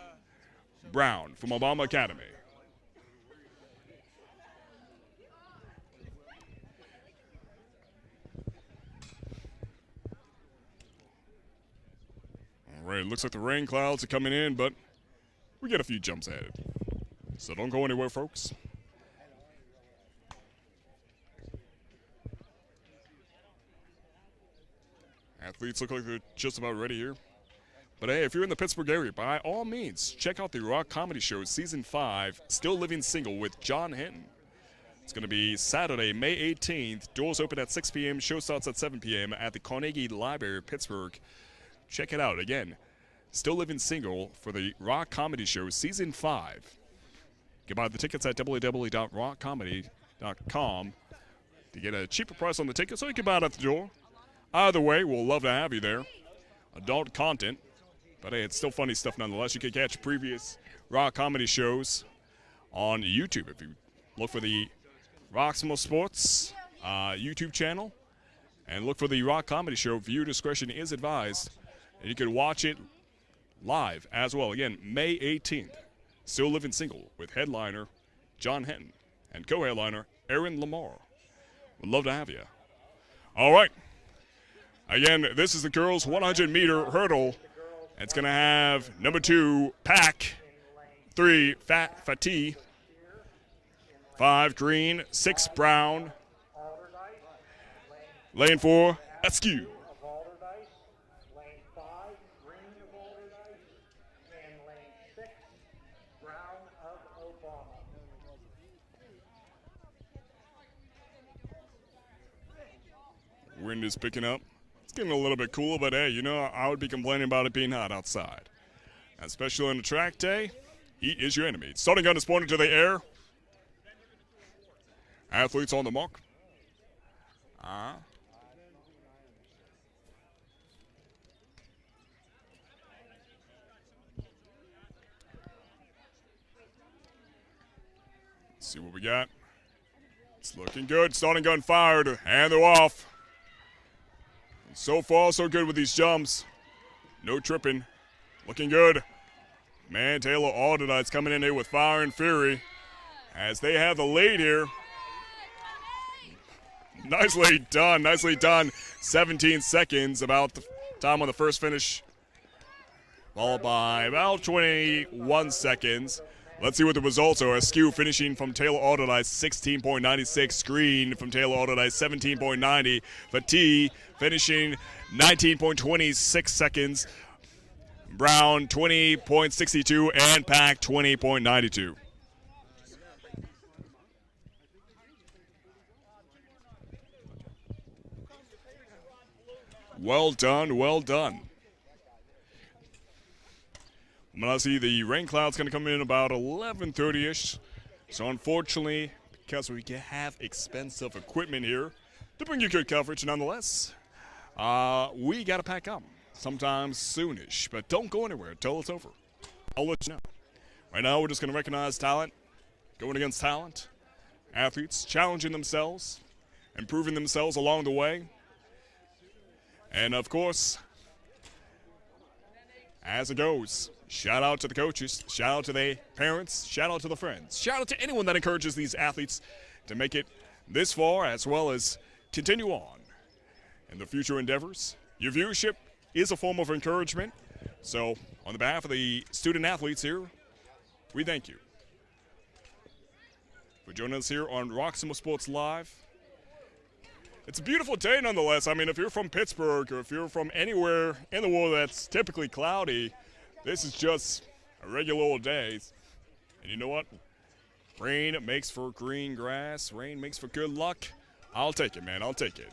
Brown from Obama Academy. All right, looks like the rain clouds are coming in, but we get a few jumps added. So don't go anywhere, folks. Athletes look like they're just about ready here. But hey, if you're in the Pittsburgh area, by all means, check out the Rock Comedy Show Season 5, Still Living Single with John Hinton. It's going to be Saturday, May 18th. Doors open at 6 p.m. Show starts at 7 p.m. at the Carnegie Library, Pittsburgh. Check it out. Again, Still Living Single for the Rock Comedy Show Season 5. You can buy the tickets at www.rockcomedy.com. to get a cheaper price on the ticket so you can buy it at the door. Either way, we'll love to have you there. Adult content, but hey, it's still funny stuff nonetheless. You can catch previous rock comedy shows on YouTube if you look for the Roxamore Sports YouTube channel and look for the rock comedy show. Viewer discretion is advised, and you can watch it live as well. Again, May 18th, Still Living Single with headliner John Henton and co-headliner Aaron Lamar. We'd love to have you. All right. Again, this is the girls' 100-meter hurdle. It's going to have number 2, Pack, 3, Fatih, 5, Green, 6, Brown, lane 4, Askew. Wind is picking up. It's getting a little bit cooler, but hey, you know, I would be complaining about it being hot outside. Especially on a track day, heat is your enemy. Starting gun is pointed to the air. Athletes on the mark. Let's see what we got. It's looking good. Starting gun fired, and they're off. So far, so good with these jumps. No tripping. Looking good. Man, Taylor Alderdight's coming in here with fire and fury as they have the lead here. Nicely done, nicely done. 17 seconds, about the time on the first finish. Followed by about 21 seconds. Let's see what the results are. Askew finishing from Taylor Alderdight, 16.96. Green from Taylor Alderdight, 17.90. Fatih finishing 19.26 seconds. Brown, 20.62. And Pack, 20.92. Well done, well done. I'm going to see the rain cloud's going to come in about 11:30ish. So unfortunately, because we have expensive equipment here to bring you good coverage nonetheless, we got to pack up sometime soonish. But don't go anywhere until it's over. I'll let you know. Right now, we're just going to recognize talent, going against talent, athletes challenging themselves, improving themselves along the way. And of course, as it goes, shout out to the coaches, shout out to the parents, shout out to the friends, shout out to anyone that encourages these athletes to make it this far as well as continue on in the future endeavors. Your viewership is a form of encouragement. So on the behalf of the student athletes here, we thank you for joining us here on Roxamore Sports Live. It's a beautiful day nonetheless. I mean, if you're from Pittsburgh or if you're from anywhere in the world that's typically cloudy, this is just a regular old day. And you know what? Rain makes for green grass. Rain makes for good luck. I'll take it, man. I'll take it.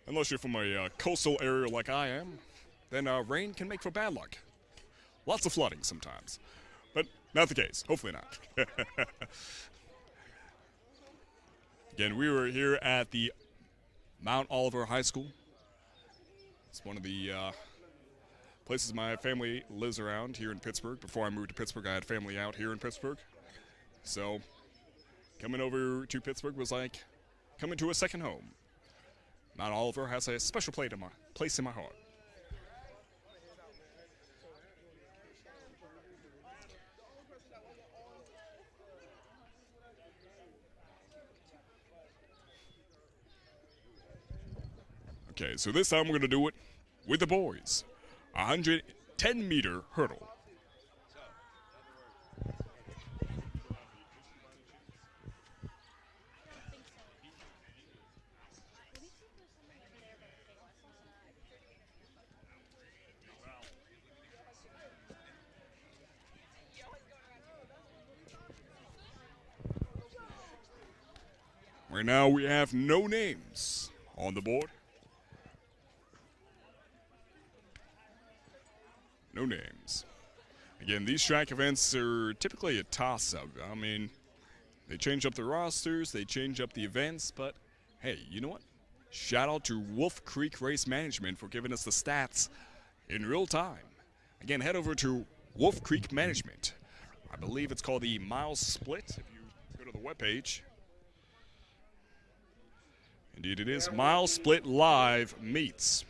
Unless you're from a coastal area like I am, then rain can make for bad luck. Lots of flooding sometimes. But not the case. Hopefully not. Again, we were here at the Mount Oliver High School. It's one of the places my family lives around here in Pittsburgh. Before I moved to Pittsburgh, I had family out here in Pittsburgh. So coming over to Pittsburgh was like coming to a second home. Mount Oliver has a special place in my heart. Okay, so this time we're going to do it with the boys. 110-meter hurdle. Right now we have no names on the board. No names. Again, these track events are typically a toss-up. I mean, they change up the rosters, they change up the events, but hey, you know what? Shout out to Wolf Creek Race Management for giving us the stats in real time. Again, head over to Wolf Creek Management. I believe it's called the Mile Split if you go to the webpage. Indeed it is. Mile Split Live meets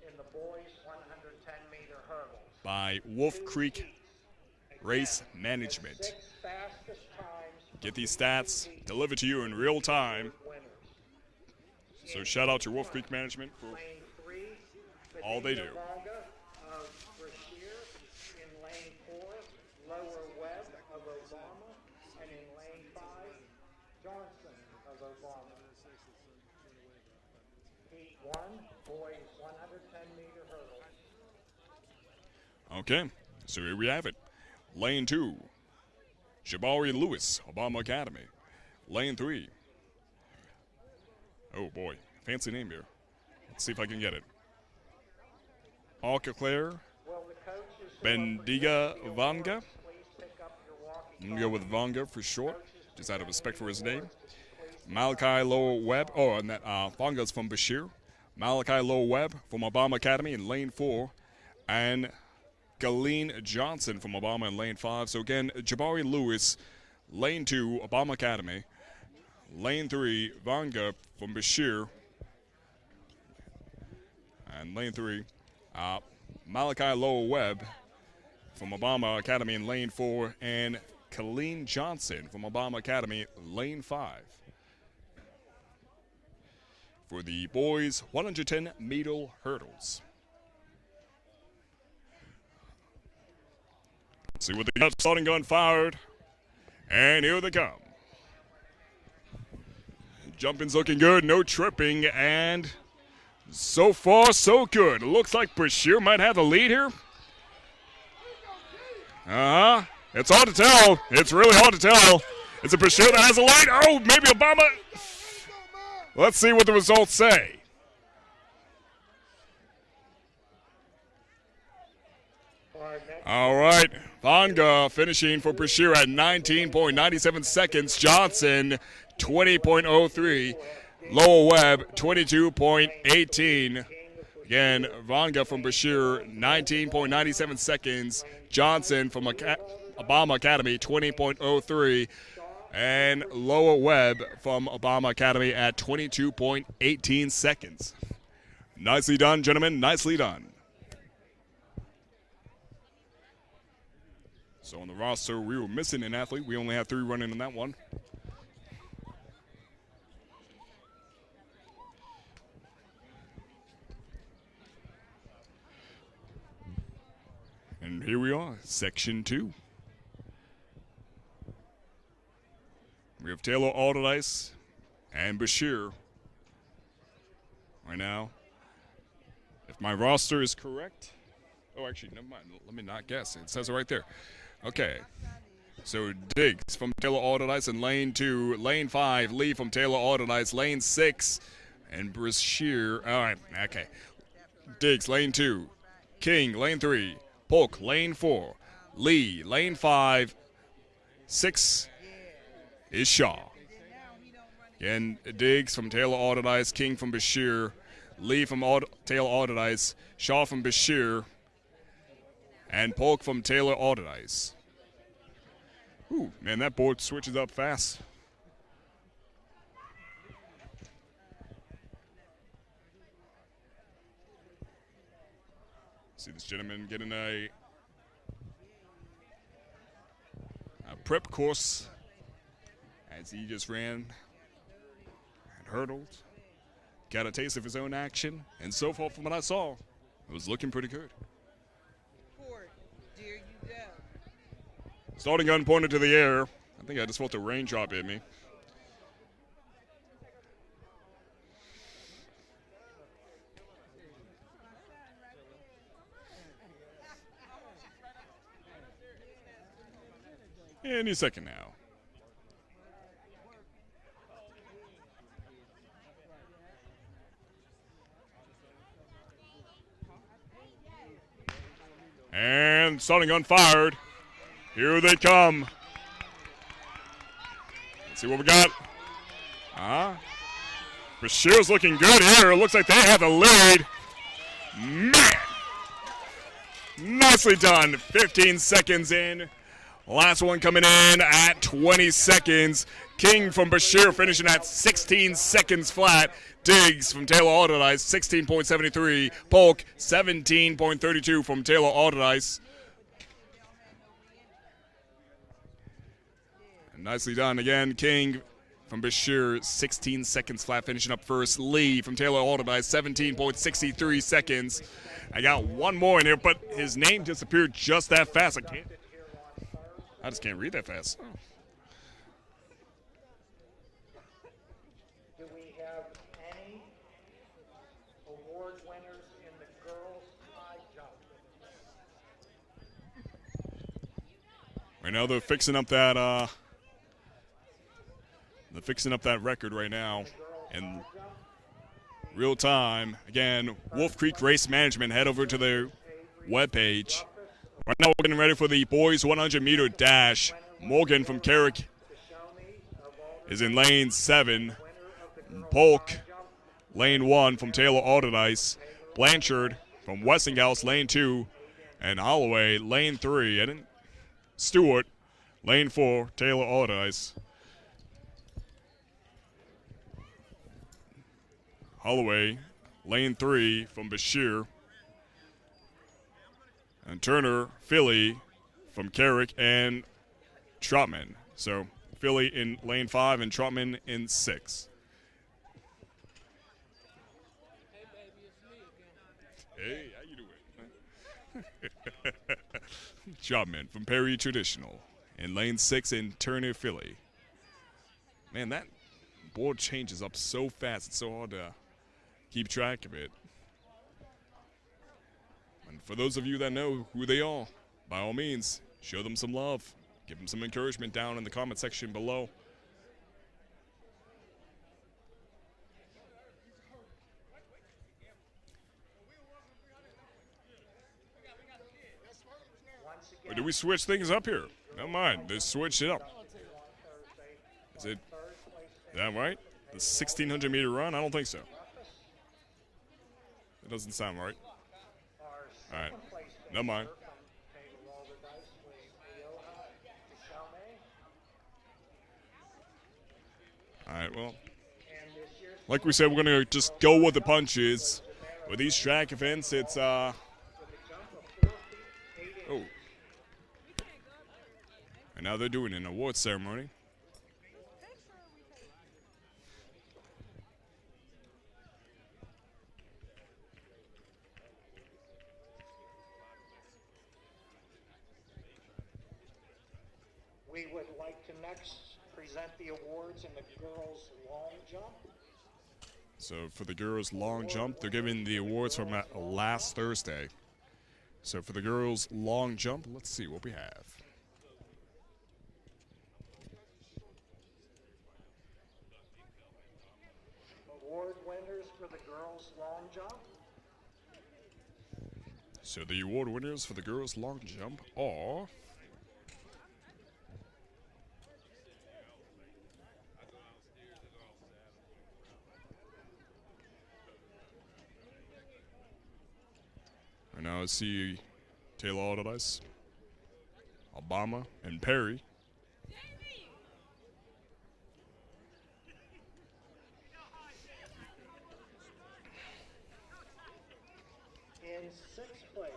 In the boys 110-meter hurdles. by Wolf Creek Race Management. 6 fastest times Get these stats delivered to you in real time. winners. So shout out to Wolf Creek Management for Lane 3, all they do. Volga of Brashear. In lane 4, Lower Webb of Obama. And in lane 5, Johnson of Obama. Heat 1, boys 110-meter hurdles. Okay, so here we have it. Lane 2, Jabari Lewis, Obama Academy. Lane 3. Oh boy, fancy name here. Let's see if I can get it. Alcaclair Well, the coaches Bendiga Vanga. please pick up your walkie. I'm gonna go with Vanga for short, just out of respect for his name. Malachi Lower Webb. Oh, and that Vanga's from Bashir. Malachi Lower Webb from Obama Academy in lane 4, and Galeen Johnson from Obama in lane 5. So again, Jabari Lewis, lane 2, Obama Academy. Lane 3, Vanga from Bashir. And lane 3, Malachi Lower Webb from Obama Academy in lane 4, and Galeen Johnson from Obama Academy, lane 5. For the boys 110-meter hurdles. Let's see what they got. Starting gun fired. And here they come. Jumping's looking good, no tripping, and so far so good. It looks like Bashir might have the lead here. It's hard to tell. It's really hard to tell. Is it Bashir that has the lead? Oh, maybe Obama. Let's see what the results say. All right, Vanga finishing for Bashir at 19.97 seconds. Johnson, 20.03. Lower Webb, 22.18. Again, Vanga from Bashir, 19.97 seconds. Johnson from Obama Academy, 20.03. And Lower Webb from Obama Academy at 22.18 seconds. Nicely done, gentlemen. Nicely done. So on the roster, we were missing an athlete. We only had 3 running in that one. And here we are, Section 2. We have Taylor Alderdice and Bashir right now. If my roster is correct. Oh, actually, never mind. Let me not guess. It says it right there. Okay. So Diggs from Taylor Alderdice in lane 2. Lane 5, Lee from Taylor Alderdice. Lane 6, and Bashir. All right, okay. Diggs, lane 2. King, lane 3. Polk, lane 4. Lee, lane 5. 6 is Shaw. Again, Diggs from Taylor Alderdice, King from Bashir, Lee from Taylor Alderdice, Shaw from Bashir, and Polk from Taylor Alderdice. Ooh, man, that board switches up fast. See this gentleman getting a prep course as he just ran and hurdled, got a taste of his own action, and so far from what I saw, it was looking pretty good. Ford, dare you go. Starting gun pointed to the air. I think I just felt a raindrop hit me. Any second now. And starting unfired. Here they come. Let's see what we got. Bashir's looking good here. It looks like they have the lead. Man. Nicely done. 15 seconds in. Last one coming in at 20 seconds. King from Bashir finishing at 16 seconds flat. Diggs from Taylor Alderdice, 16.73. Polk, 17.32 from Taylor Alderdice. And nicely done again. King from Bashir, 16 seconds flat, finishing up first. Lee from Taylor Alderdice, 17.63 seconds. I got one more in here, but his name disappeared just that fast. I just can't read that fast. Oh. Do we have any award winners in the girls' high jump? Right now they're fixing up that record right now in real time. Again, Wolf Creek Race Management, head over to their webpage. Right now we're getting ready for the boys 100-meter dash. Morgan from Carrick is in lane 7. Polk, lane 1 from Taylor Alderdice. Blanchard from Westinghouse, lane 2. And Holloway, lane 3. Stewart, lane 4, Taylor Alderdice. Holloway, lane 3 from Bashir. And Turner, Philly from Carrick and Trotman. So Philly in lane 5 and Trotman in 6. Hey, how you doing? Trotman from Perry Traditional in lane 6 in Turner, Philly. Man, that board changes up so fast. It's so hard to keep track of it. And for those of you that know who they are, by all means, show them some love. Give them some encouragement down in the comment section below. Or do we switch things up here? Never mind. They switched it up. Is that right? The 1,600-meter run? I don't think so. It doesn't sound right. All right. Never mind. All right, well, like we said, we're going to just go with the punches. With these track events, it's, oh. And now they're doing an awards ceremony. We would like to next present the awards in the girls' long jump. So for the girls' long jump, they're giving the awards from last Thursday. So for the girls' long jump, let's see what we have. Award winners for the girls' long jump. So the award winners for the girls' long jump are... Now I see Taylor Alderdice, Obama, and Perry. In 6th place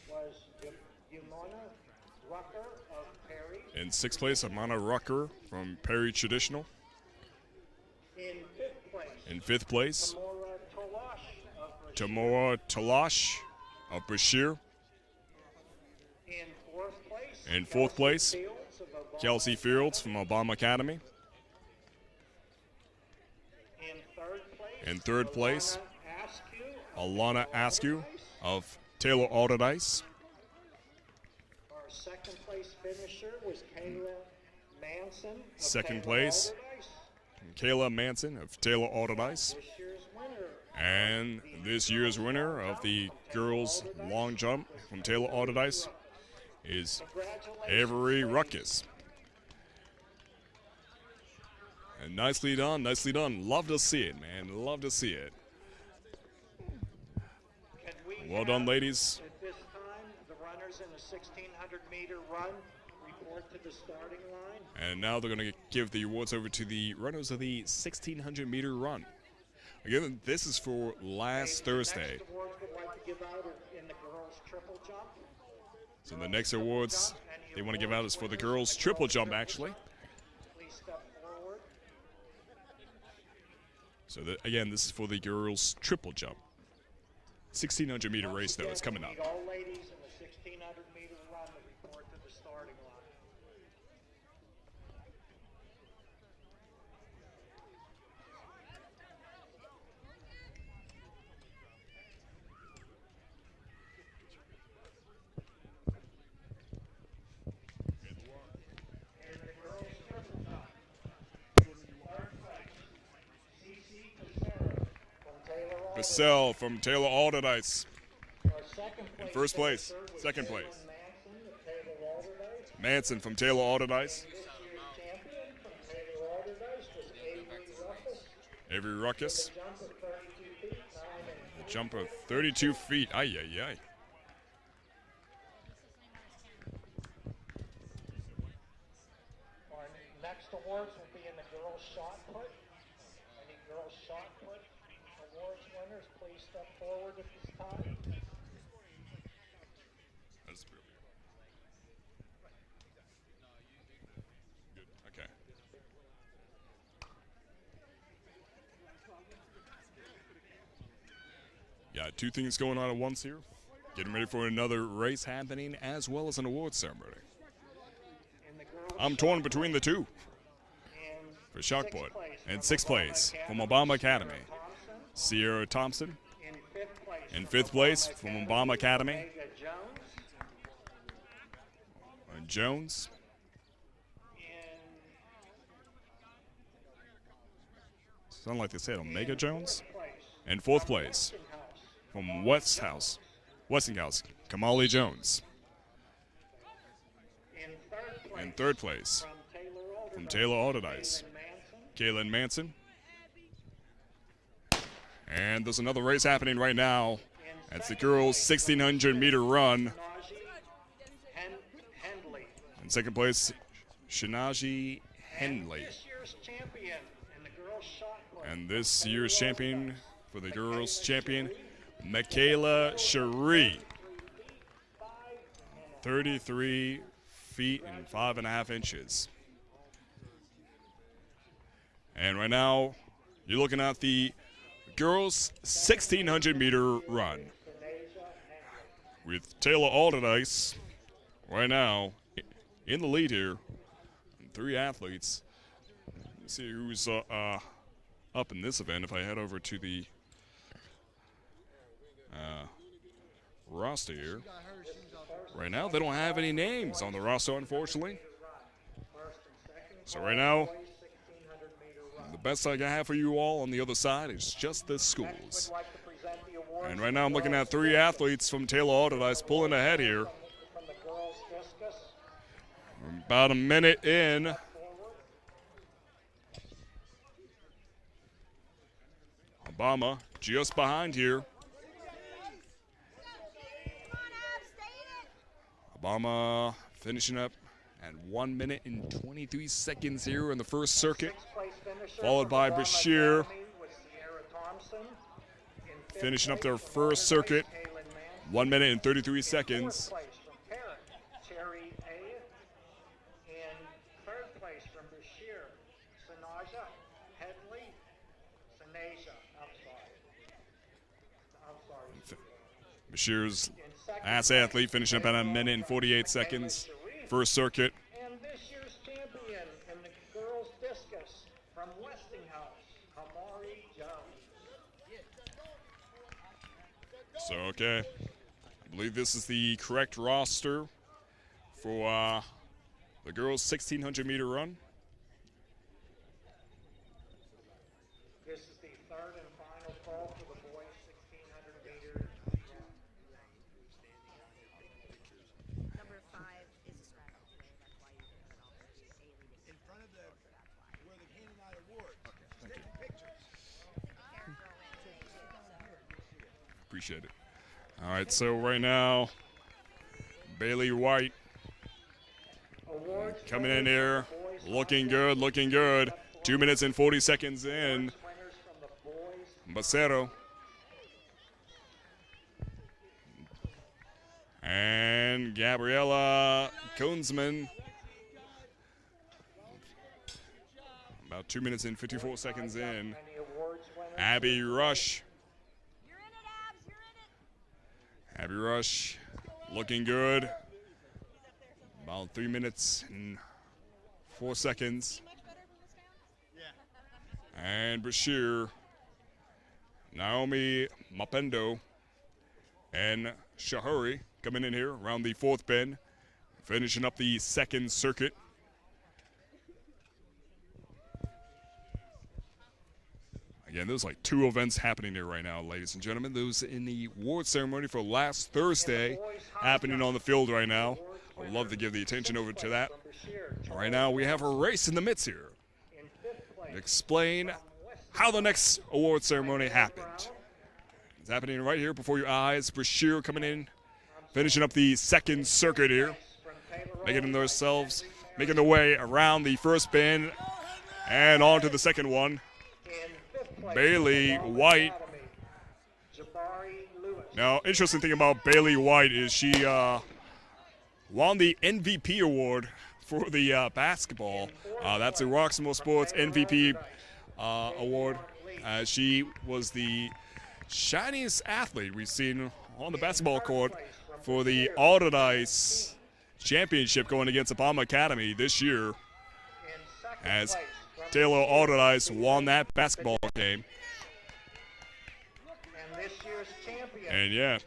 was Yumona Rucker of Perry. In 6th place, Amana Rucker from Perry Traditional. In 5th place. In 5th place, Tamora Talash of Bashir. In 4th place, Kelsey Fields from Obama Academy. In 3rd place, Alana Askew of Taylor Alderdice. Our 2nd place finisher was Kayla Manson. 2nd place, Kayla Manson of Taylor Alderdice. This year's winner. And this year's winner of the girls' long jump from Taylor Alderdice is Avery Ruckus. And nicely done, nicely done. Love to see it, man. Love to see it. Well done, ladies. At this time, the runners in the 1,600-meter run report to the starting line. And now they're going to give the awards over to the runners of the 1,600-meter run. Again, this is for last Thursday. Next awards we'd like to give out are in the girls' triple jump. So the next awards they want to give out is for the girls' triple jump, actually. Please step forward. So again, this is for the girls' triple jump. 1,600-meter race, though, is coming up. Need all ladies in the 1,600-meter run to report to the starting line. Bissell from Taylor Alderdice in first place. Second place, Manson from Taylor Alderdice. Avery Ruckus. A jump of 32 feet. Ay, ay, ay. Our next awards will be in the girls' shot put. Any girls' shot put awards winners, please step forward at this time. That's brilliant. Good. Okay. Got two things going on at once here. Getting ready for another race happening as well as an awards ceremony. I'm torn between the two. For shot put. In sixth place from Obama Academy, Sierra Thompson. In fifth place from Obama Academy, Jones. Sound like they said Omega Jones. In fourth place from Westinghouse, Kamali Jones. In third place from Taylor Alderdice, Kaylin Manson. And there's another race happening right now. That's the girls' 1,600-meter run. In second place, Shinaji Henley. And this year's champion for the girls' champion, Michaela Cherie. 33 feet and 5.5 inches. And right now, you're looking at the girls' 1,600-meter run with Taylor Alderdice right now in the lead here. Three athletes. Let's see who's up in this event. If I head over to the roster here. Right now, they don't have any names on the roster, unfortunately. So right now, the best I can have for you all on the other side is just the schools. And right now I'm looking at three athletes from Taylor Alderdice pulling ahead here. About a minute in. Obama just behind here. Obama finishing up at 1 minute and 23 seconds here in the first circuit, followed by Bashir finishing up their first circuit, 1 minute and 33 seconds. Bashir's ass athlete finishing up at 1 minute and 48 seconds. First circuit. And this year's champion in the girls' discus from Westinghouse, Kamali Jones. So, okay. I believe this is the correct roster for the girls' 1,600-meter run. This is the third and final call for the appreciate it. All right, so right now, Bailey White coming in here, looking good, looking good. 2 minutes and 40 seconds in. Becerro. And Gabriella Kunzman. About 2 minutes and 54 seconds in. Abby Rush. Abby Rush looking good. About 3 minutes and 4 seconds. And Bashir, Naomi Mapendo, and Shahuri coming in here around the fourth bend, finishing up the second circuit. Again, there's like 2 events happening here right now, ladies and gentlemen. Those in the award ceremony for last Thursday happening on the field right now. I would love to give the attention over to that. Right now, we have a race in the midst here to explain how the next award ceremony happened. It's happening right here before your eyes. Brashear coming in, finishing up the second circuit here, making their way around the first bend and on to the second one. Bailey White. Now, interesting thing about Bailey White is she won the MVP award for the basketball. That's a Roxamore Sports MVP award. She was the shiniest athlete we've seen on the basketball court for the Alderdice Championship going against Obama Academy this year, as Taylor Alderdice won that basketball game. And yeah,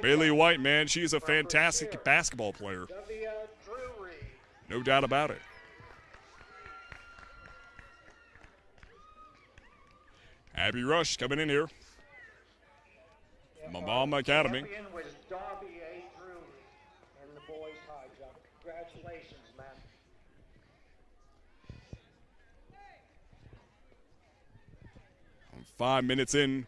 Bailey White, man, she's a fantastic basketball player. No doubt about it. Abby Rush coming in here. Obama Academy. Congratulations, man. 5 minutes in.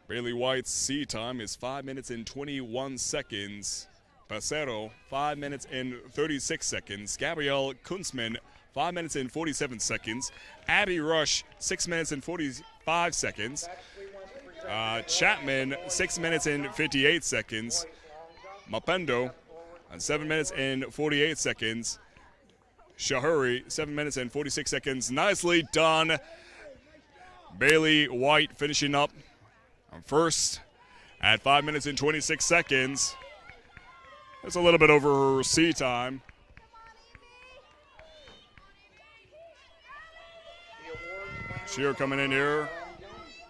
Bailey White's C time is 5 minutes and 21 seconds. Becerro, 5 minutes and 36 seconds. Gabrielle Kunzman, 5 minutes and 47 seconds. Abby Rush, 6 minutes and 45 seconds. Chapman, 6 minutes and 58 seconds. Mapendo, 7 minutes and 48 seconds. Shahuri, 7 minutes and 46 seconds. Nicely done. Bailey White finishing up first at 5 minutes and 26 seconds. That's a little bit over her C time. Shear coming in here,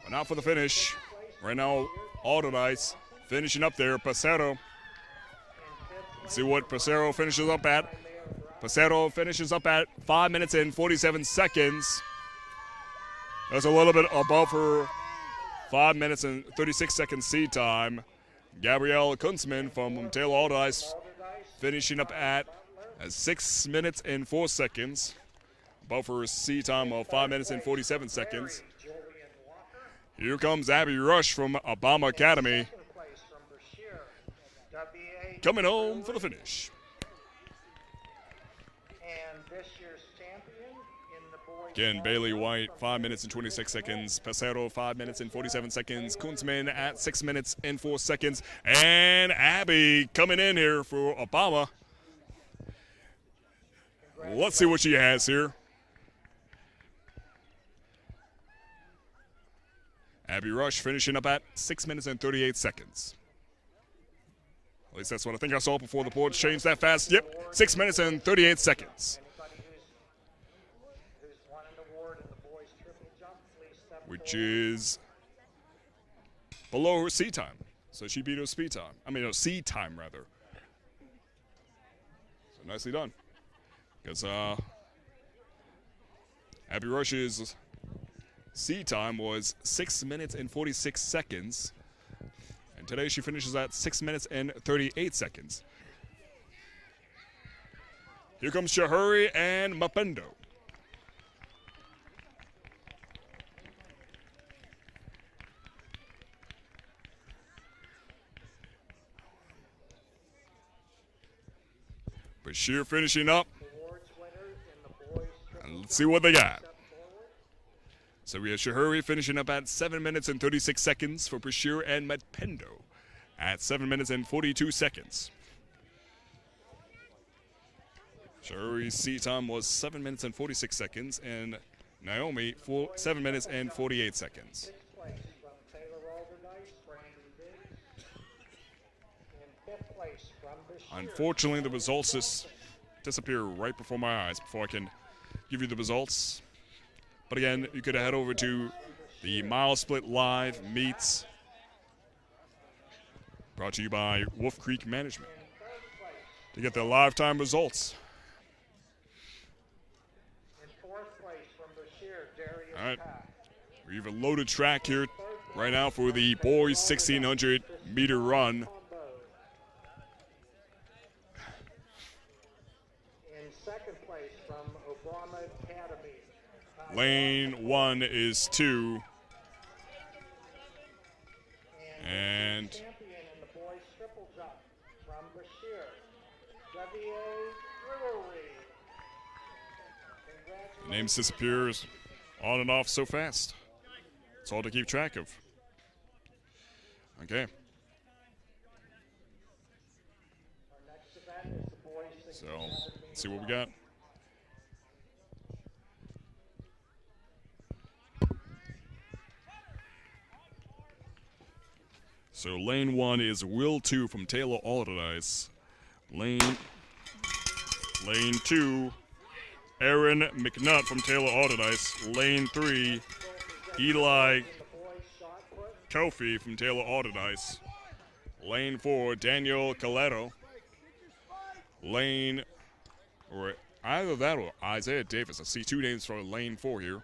but not for the finish. Right now, Alderdice finishing up there. Becerro. Let's see what Becerro finishes up at. Becerro finishes up at 5 minutes and 47 seconds. That's a little bit above her 5 minutes and 36 seconds C time. Gabrielle Kunzman from Taylor Alderdice finishing up at 6 minutes and 4 seconds. Above her C time of 5 minutes and 47 seconds. Here comes Abby Rush from Obama Academy, coming home for the finish. Again, Bailey White, 5 minutes and 26 seconds. Becerro, 5 minutes and 47 seconds. Kunzman at 6 minutes and 4 seconds. And Abby coming in here for Obama. Let's see what she has here. Abby Rush finishing up at 6 minutes and 38 seconds. At least that's what I think I saw before the boards changed that fast. Yep, 6 minutes and 38 seconds. Which is below her C time. So she beat her speed time. I mean, no, C time, rather. So nicely done. Because Abby Rush's C time was 6 minutes and 46 seconds. And today she finishes at 6 minutes and 38 seconds. Here comes Shahuri and Mapendo. Bashir finishing up. Awards winners in the boys And let's see what they got. So we have Shahuri finishing up at 7 minutes and 36 seconds for Bashir, and Medpendo at 7 minutes and 42 seconds. Shahuri's seat time was 7 minutes and 46 seconds, and Naomi 7 minutes and 48 seconds. Sixth place from Taylor Alderdice, Brandon Biggs. In fifth place from Bashir. Unfortunately, the results just disappear right before my eyes before I can give you the results. But again, you could head over to the Mile Split Live Meets, brought to you by Wolf Creek Management, to get the live time results. In fourth place from Bashir, Darius All right, Pack. we have a loaded track here right now for the boys 1,600 meter run. In second place from Obama Academy. Lane 1 is 2. And Champion in the boys triple jump from Bashir, Xavier Brewery. the names disappears on and off so fast. It's all to keep track of. Okay. Our next event is the boys So, let's see what we got. So lane 1 is Will 2 from Taylor Alderdice. Lane 2, Aaron McNutt from Taylor Alderdice. Lane 3, Eli Kofi from Taylor Alderdice. Lane 4, Daniel Coletto. Lane, or either that or Isaiah Davis. I see 2 names for lane 4 here.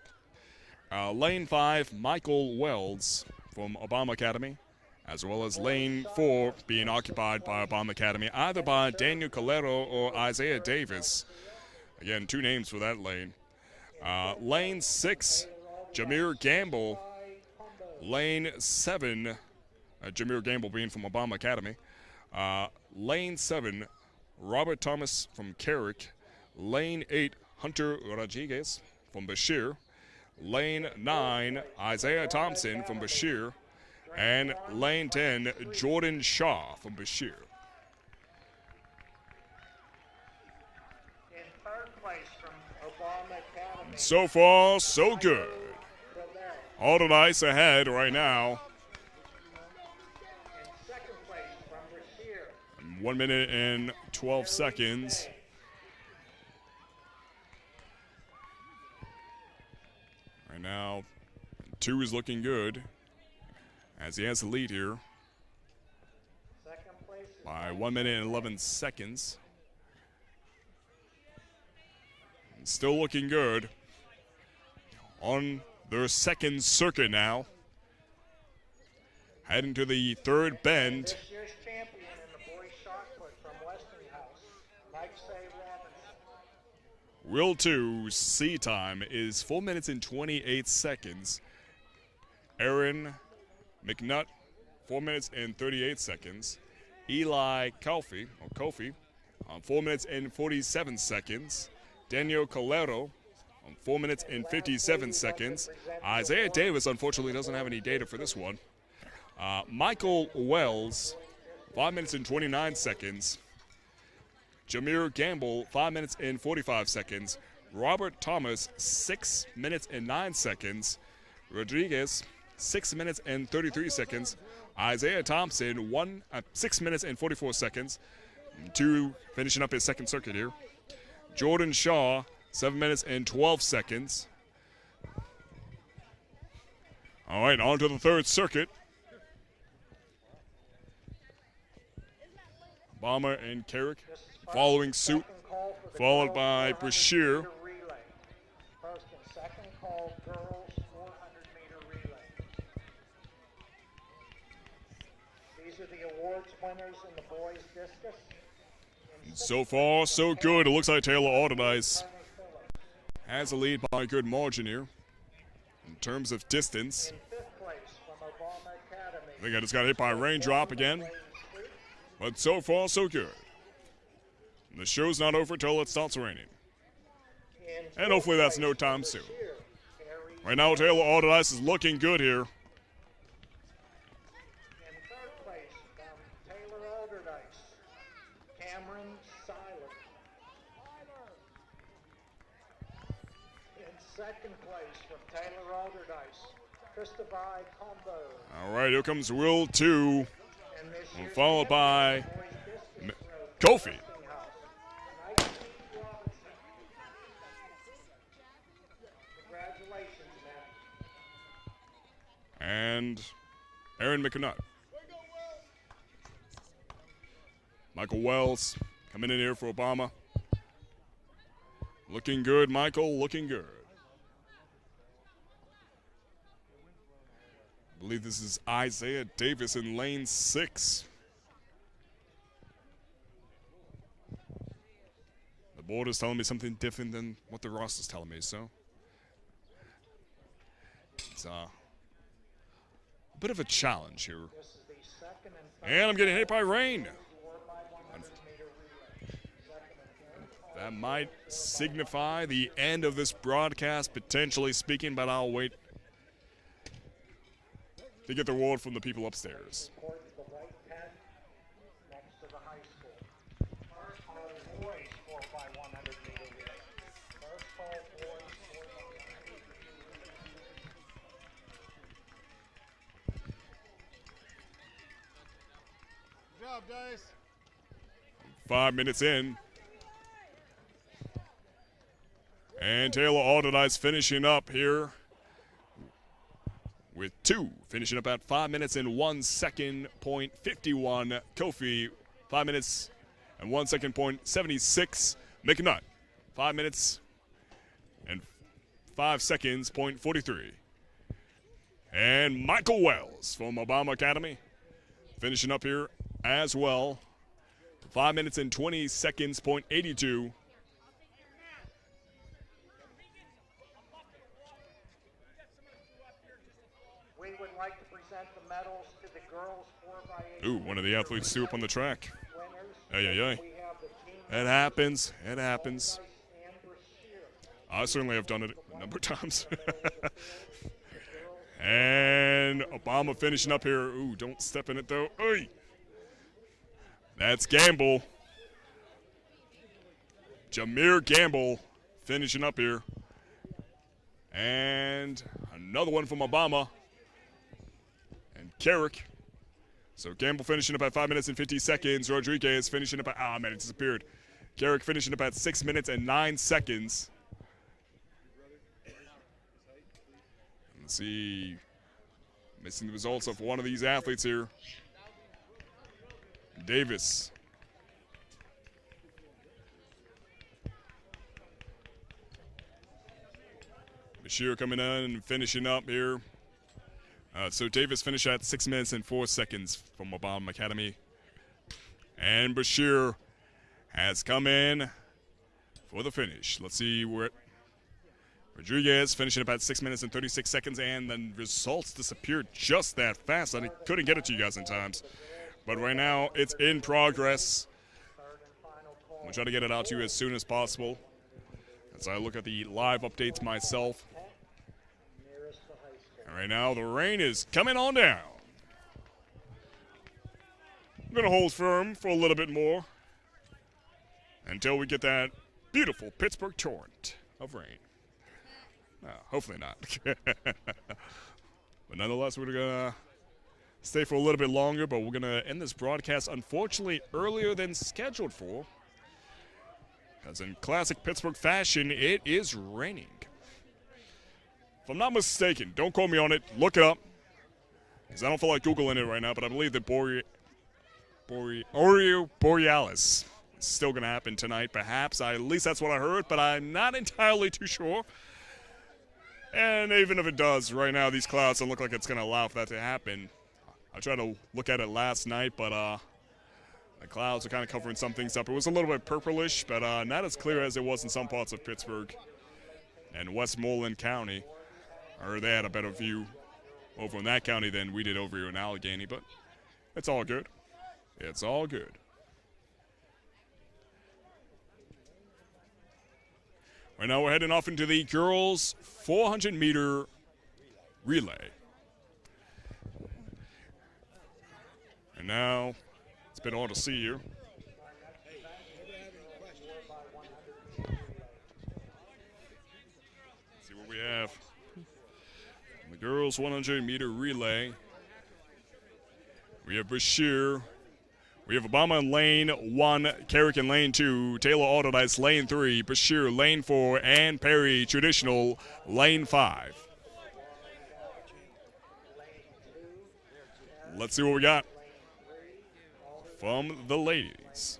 Lane 5, Michael Wells from Obama Academy, as well as lane 4 being occupied by Obama Academy, either by Daniel Coletto or Isaiah Davis. Again, 2 names for that lane. Lane 6, Jameer Gamble. Lane 7, Jameer Gamble being from Obama Academy. Lane 7, Robert Thomas from Carrick. Lane 8, Hunter Rodriguez from Bashir. Lane 9, Isaiah Thompson from Bashir. And lane 10, Jordan Shaw from Bashir. in third place from Obama Academy. So far, so good. Alderdice ahead right now. In second place from Bashir. 1 minute and 12 seconds. Right now, 2 is looking good, as he has the lead here Second place is by 1 minute and 11 seconds. Still looking good. On their second circuit now. Heading to the third bend. this year's champion in the boys shot put from Westinghouse, Mike Say Robinson. Will 2's C time is 4 minutes and 28 seconds. Aaron McNutt, 4 minutes and 38 seconds. Eli Kofi, 4 minutes and 47 seconds. Daniel Coletto, 4 minutes and 57 seconds. Isaiah Davis, unfortunately, doesn't have any data for this one. Michael Wells, 5 minutes and 29 seconds. Jameer Gamble, 5 minutes and 45 seconds. Robert Thomas, 6 minutes and 9 seconds. Rodriguez, 6 minutes and 33 seconds. Isaiah Thompson, 6 minutes and 44 seconds. 2 finishing up his second circuit here. Jordan Shaw, 7 minutes and 12 seconds. All right, on to the third circuit. Obama and Carrick following suit, followed by Bashir. First and second call girls 400-meter relay. These are the awards winners in the boys discus. So far, so good. It looks like Taylor Alderdice has a lead by a good margin here in terms of distance. In fifth place from Obama Academy. I think I just got hit by a raindrop again. But so far, so good. The show's not over till it starts raining. In And hopefully that's no fourth place time for soon. Bashir, Harry Right now, Taylor Alderdice is looking good here. In third place from Taylor Alderdice, Cameron Seiler. In second place from Taylor Alderdice, Christopher Combo. All right, here comes Will 2, And this year's followed by champion, boys discus throw, Kofi. Westinghouse. Nice to meet you, Robinson. Congratulations, man. And Aaron McNutt. Michael Wells coming in here for Obama. Looking good, Michael, looking good. I believe this is Isaiah Davis in lane 6. The board is telling me something different than what the roster's telling me, so. It's a bit of a challenge here. This is the second and third And I'm getting hit by rain. 4x100-meter relay. Second and third. That might signify the end of this broadcast, potentially speaking, but I'll wait to get the word from the people upstairs. Towards the right 10, next to the high school. First call, boys, 4x100-meter relay. First call, boys, 4x100. Good job, guys. 5 minutes in. And Taylor Alderdice finishing up here with 2. Finishing up at 5 minutes and 1 second, point 51. Kofi, 5 minutes and 1 second, point 76. McNutt, 5 minutes and 5 seconds, point 43. And Michael Wells from Obama Academy finishing up here as well. 5 minutes and 20 seconds, point 82. We would like to present the medals to the girls 4x8. Ooh, one of the athletes threw up on the track. Winners. Ay, ay, ay. We have the team It happens. It happens. and Brashear. I certainly have done it a number of times. And Obama finishing up here. Ooh, don't step in it though. Oy. That's Gamble. Jameer Gamble finishing up here. And another one from Obama. And Carrick. So Gamble finishing up at 5 minutes and 50 seconds. Rodriguez finishing up at, man, it disappeared. Carrick finishing up at 6 minutes and 9 seconds. Let's see. Missing the results of one of these athletes here. Davis. Bashir coming in and finishing up here. So Davis finished at 6 minutes and 4 seconds from Obama Academy. And Bashir has come in for the finish. Let's see where Rodriguez finishing up at 6 minutes and 36 seconds, and the results disappeared just that fast. I couldn't get it to you guys in times. But right now, it's in progress. I'm going to try to get it out to you as soon as possible as I look at the live updates myself. And right now, the rain is coming on down. I'm going to hold firm for a little bit more until we get that beautiful Pittsburgh torrent of rain. No, hopefully not. But nonetheless, we're going to stay for a little bit longer, but we're going to end this broadcast, unfortunately, earlier than scheduled for. Because in classic Pittsburgh fashion, it is raining. If I'm not mistaken, don't quote me on it, look it up. Because I don't feel like Googling it right now, but I believe that Aurora Borealis is still going to happen tonight, perhaps. At least that's what I heard, but I'm not entirely too sure. And even if it does, right now these clouds don't look like it's going to allow for that to happen. I tried to look at it last night, but the clouds are kind of covering some things up. It was a little bit purplish, but not as clear as it was in some parts of Pittsburgh and Westmoreland County. Or they had a better view over in that county than we did over here in Allegheny, but it's all good. It's all good. Right now we're heading off into the girls' 400-meter relay. And now it's been all to see here. Let's see what we have. The girls' 100-meter relay. We have Bashir. We have Obama in lane 1, Carrick in lane 2, Taylor Alderdice lane 3, Bashir lane 4, and Perry traditional lane 5. Let's see what we got from the ladies.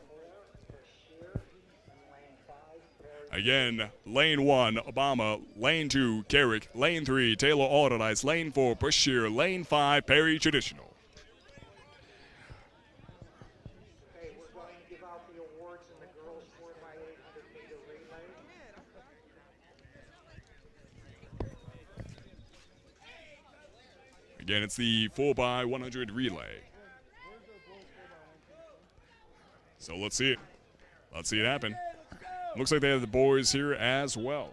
Again, lane 1, Obama, lane 2, Carrick, lane 3, Taylor Alderdice, lane 4, Bashir, lane 5, Perry traditional. Again, it's the 4x100 relay. So let's see it. Let's see it happen. Looks like they have the boys here as well.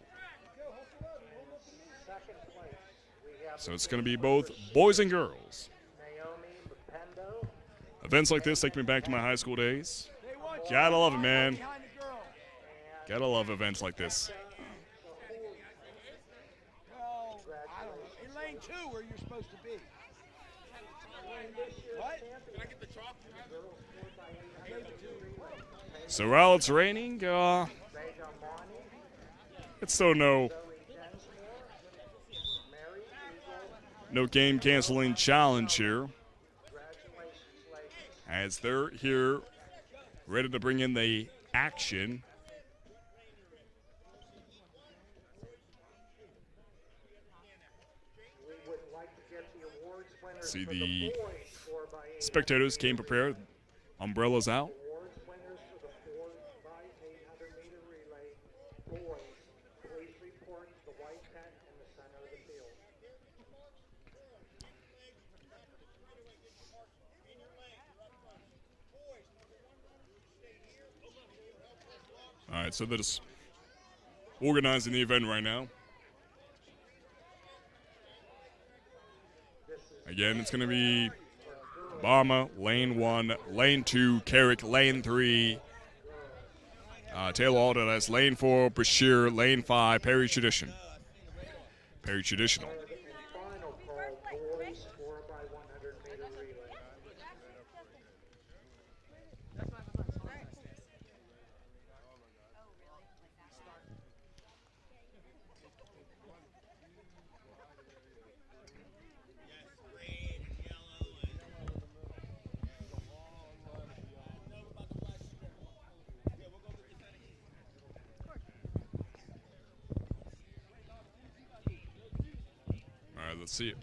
So it's going to be both boys and girls. Events like this take me back to my high school days. Gotta love it, man. Gotta love events like this. In lane 2 where you're supposed to be. What? Can I get the chalk? So while it's raining, it's still no game canceling challenge here, as they're here ready to bring in the action. See, the spectators came prepared, umbrellas out. All right, so they're just organizing the event right now. Again, it's going to be Obama, lane 1, lane 2, Carrick, lane 3, Taylor Alderdice, lane 4, Bashir, lane 5, Perry Tradition. Perry Traditional. Let's see it.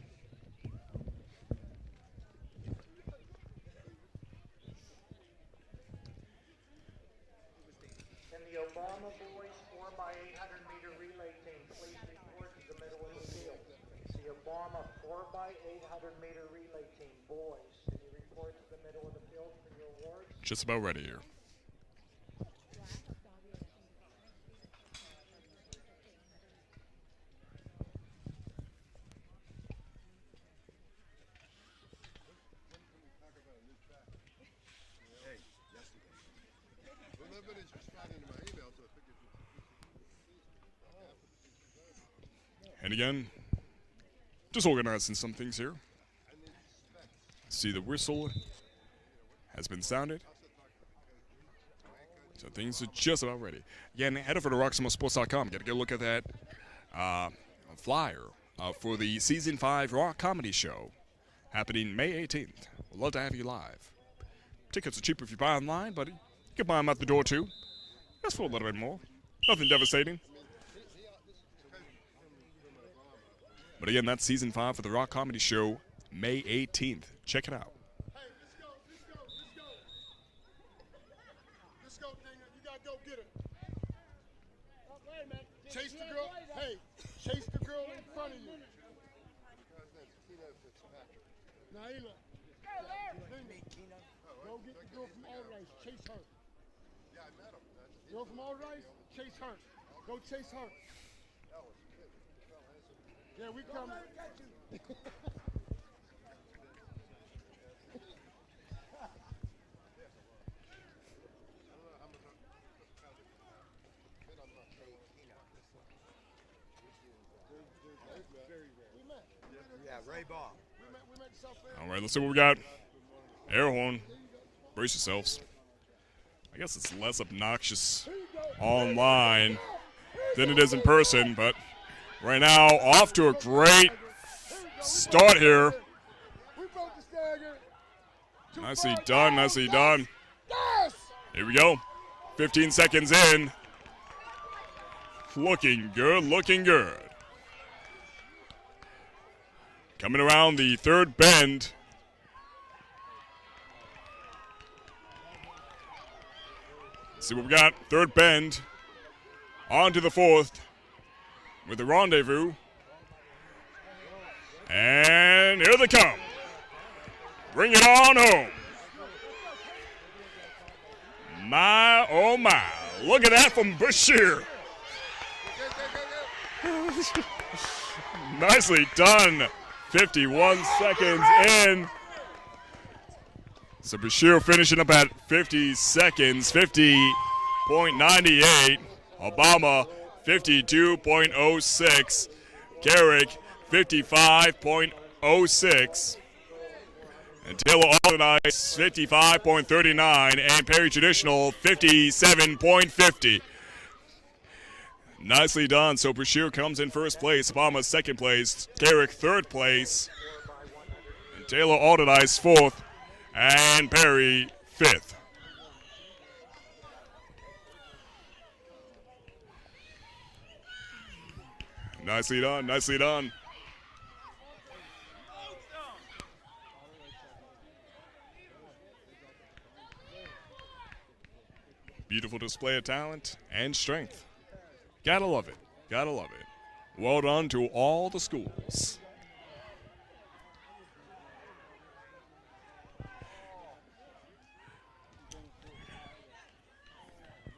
Can the Obama boys 4x800-meter relay team please report to the middle of the field? The Obama 4x800-meter relay team boys, can you report to the middle of the field for your awards? Just about ready here. And again, just organizing some things here. See, the whistle has been sounded. So things are just about ready. Again, head over to RoxamoreSports.com. Get a good look at that flyer for the Season 5 Raw Comedy Show happening May 18th. We'd love to have you live. Tickets are cheap if you buy online, but you can buy them at the door too. That's for a little bit more. Nothing devastating. But again, that's Season 5 for the Rock Comedy Show, May 18th. Check it out. Hey, let's go, Dinger. You got to go get her. Chase the girl. Hey, chase the girl in front of you. Naila. Go get the girl from Alderdice. Chase her. Yeah, I met him. Girl from Alderdice, chase her. Go chase her. Yeah, we coming. Yeah, Ray Ball. All right, let's see what we got. Air horn. Brace yourselves. I guess it's less obnoxious online than it is in person, but right now, off to a great start here. Nicely done, nicely done. Here we go. 15 seconds in. Looking good, looking good. Coming around the third bend. Let's see what we got. Third bend. On to the fourth with the rendezvous. And here they come. Bring it on home. My, oh my. Look at that from Bashir. Nicely done. 51 seconds in. So Bashir finishing up at 50 seconds, 50.98. Obama, 52.06. Carrick, 55.06. And Taylor Alderdice, 55.39. And Perry Traditional, 57.50. Nicely done. So Bashir comes in first place. Obama second place. Carrick third place. And Taylor Alderdice fourth. And Perry fifth. Nicely done, nicely done. Beautiful display of talent and strength. Gotta love it, gotta love it. Well done to all the schools.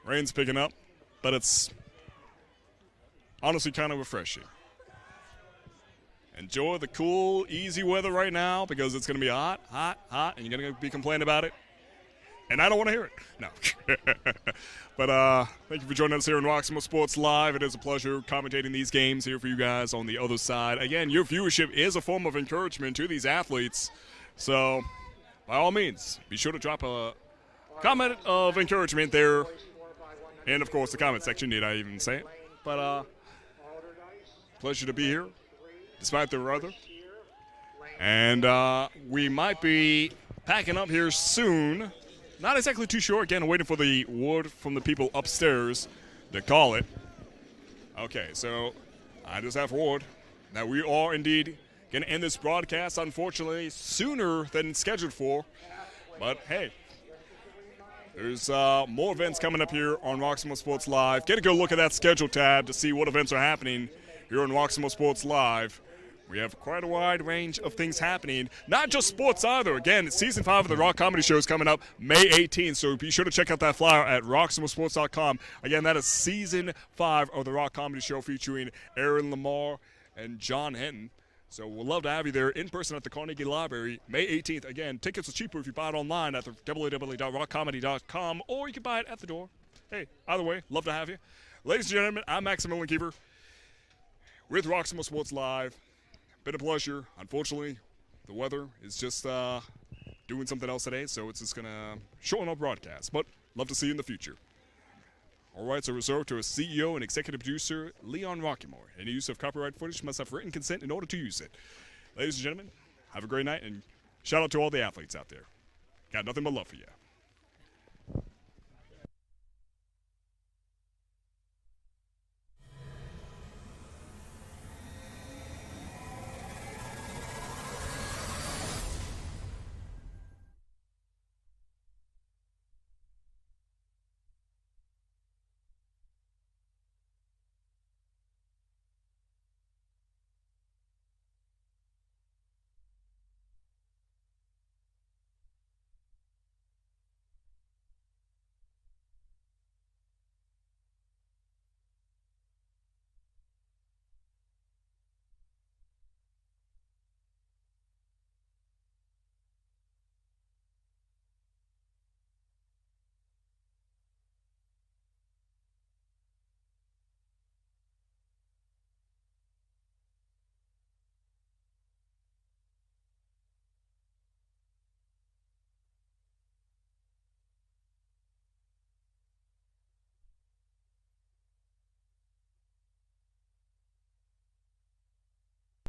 Rain's picking up, but it's honestly kind of refreshing. Enjoy the cool, easy weather right now because it's going to be hot, hot, hot, and you're going to be complaining about it. And I don't want to hear it. No. But thank you for joining us here on Roxamore Sports Live. It is a pleasure commentating these games here for you guys on the other side. Again, your viewership is a form of encouragement to these athletes. So, by all means, be sure to drop a comment of encouragement there. And, of course, the comment section, need I even say it? But pleasure to be here, despite the weather. And we might be packing up here soon. Not exactly too sure. Again, waiting for the word from the people upstairs to call it. Okay, so I just have word that we are indeed going to end this broadcast, unfortunately, sooner than scheduled for. But, hey, there's more events coming up here on Roxamore Sports Live. Get a good look at that schedule tab to see what events are happening here on Roxamore Sports Live. We have quite a wide range of things happening. Not just sports either. Again, Season 5 of the Rock Comedy Show is coming up May 18th, so be sure to check out that flyer at roxamoresports.com. Again, that is Season 5 of the Rock Comedy Show featuring Aaron Lamar and John Henton. So we'll love to have you there in person at the Carnegie Library May 18th. Again, tickets are cheaper if you buy it online at the www.rockcomedy.com, or you can buy it at the door. Hey, either way, love to have you. Ladies and gentlemen, I'm Maximilian Keeper with Roxamore Sports Live. Been a pleasure. Unfortunately, the weather is just doing something else today, so it's just going to shorten our broadcast. But love to see you in the future. All rights are reserved to a CEO and executive producer, Leon Roxamore. Any use of copyright footage must have written consent in order to use it. Ladies and gentlemen, have a great night, and shout out to all the athletes out there. Got nothing but love for you.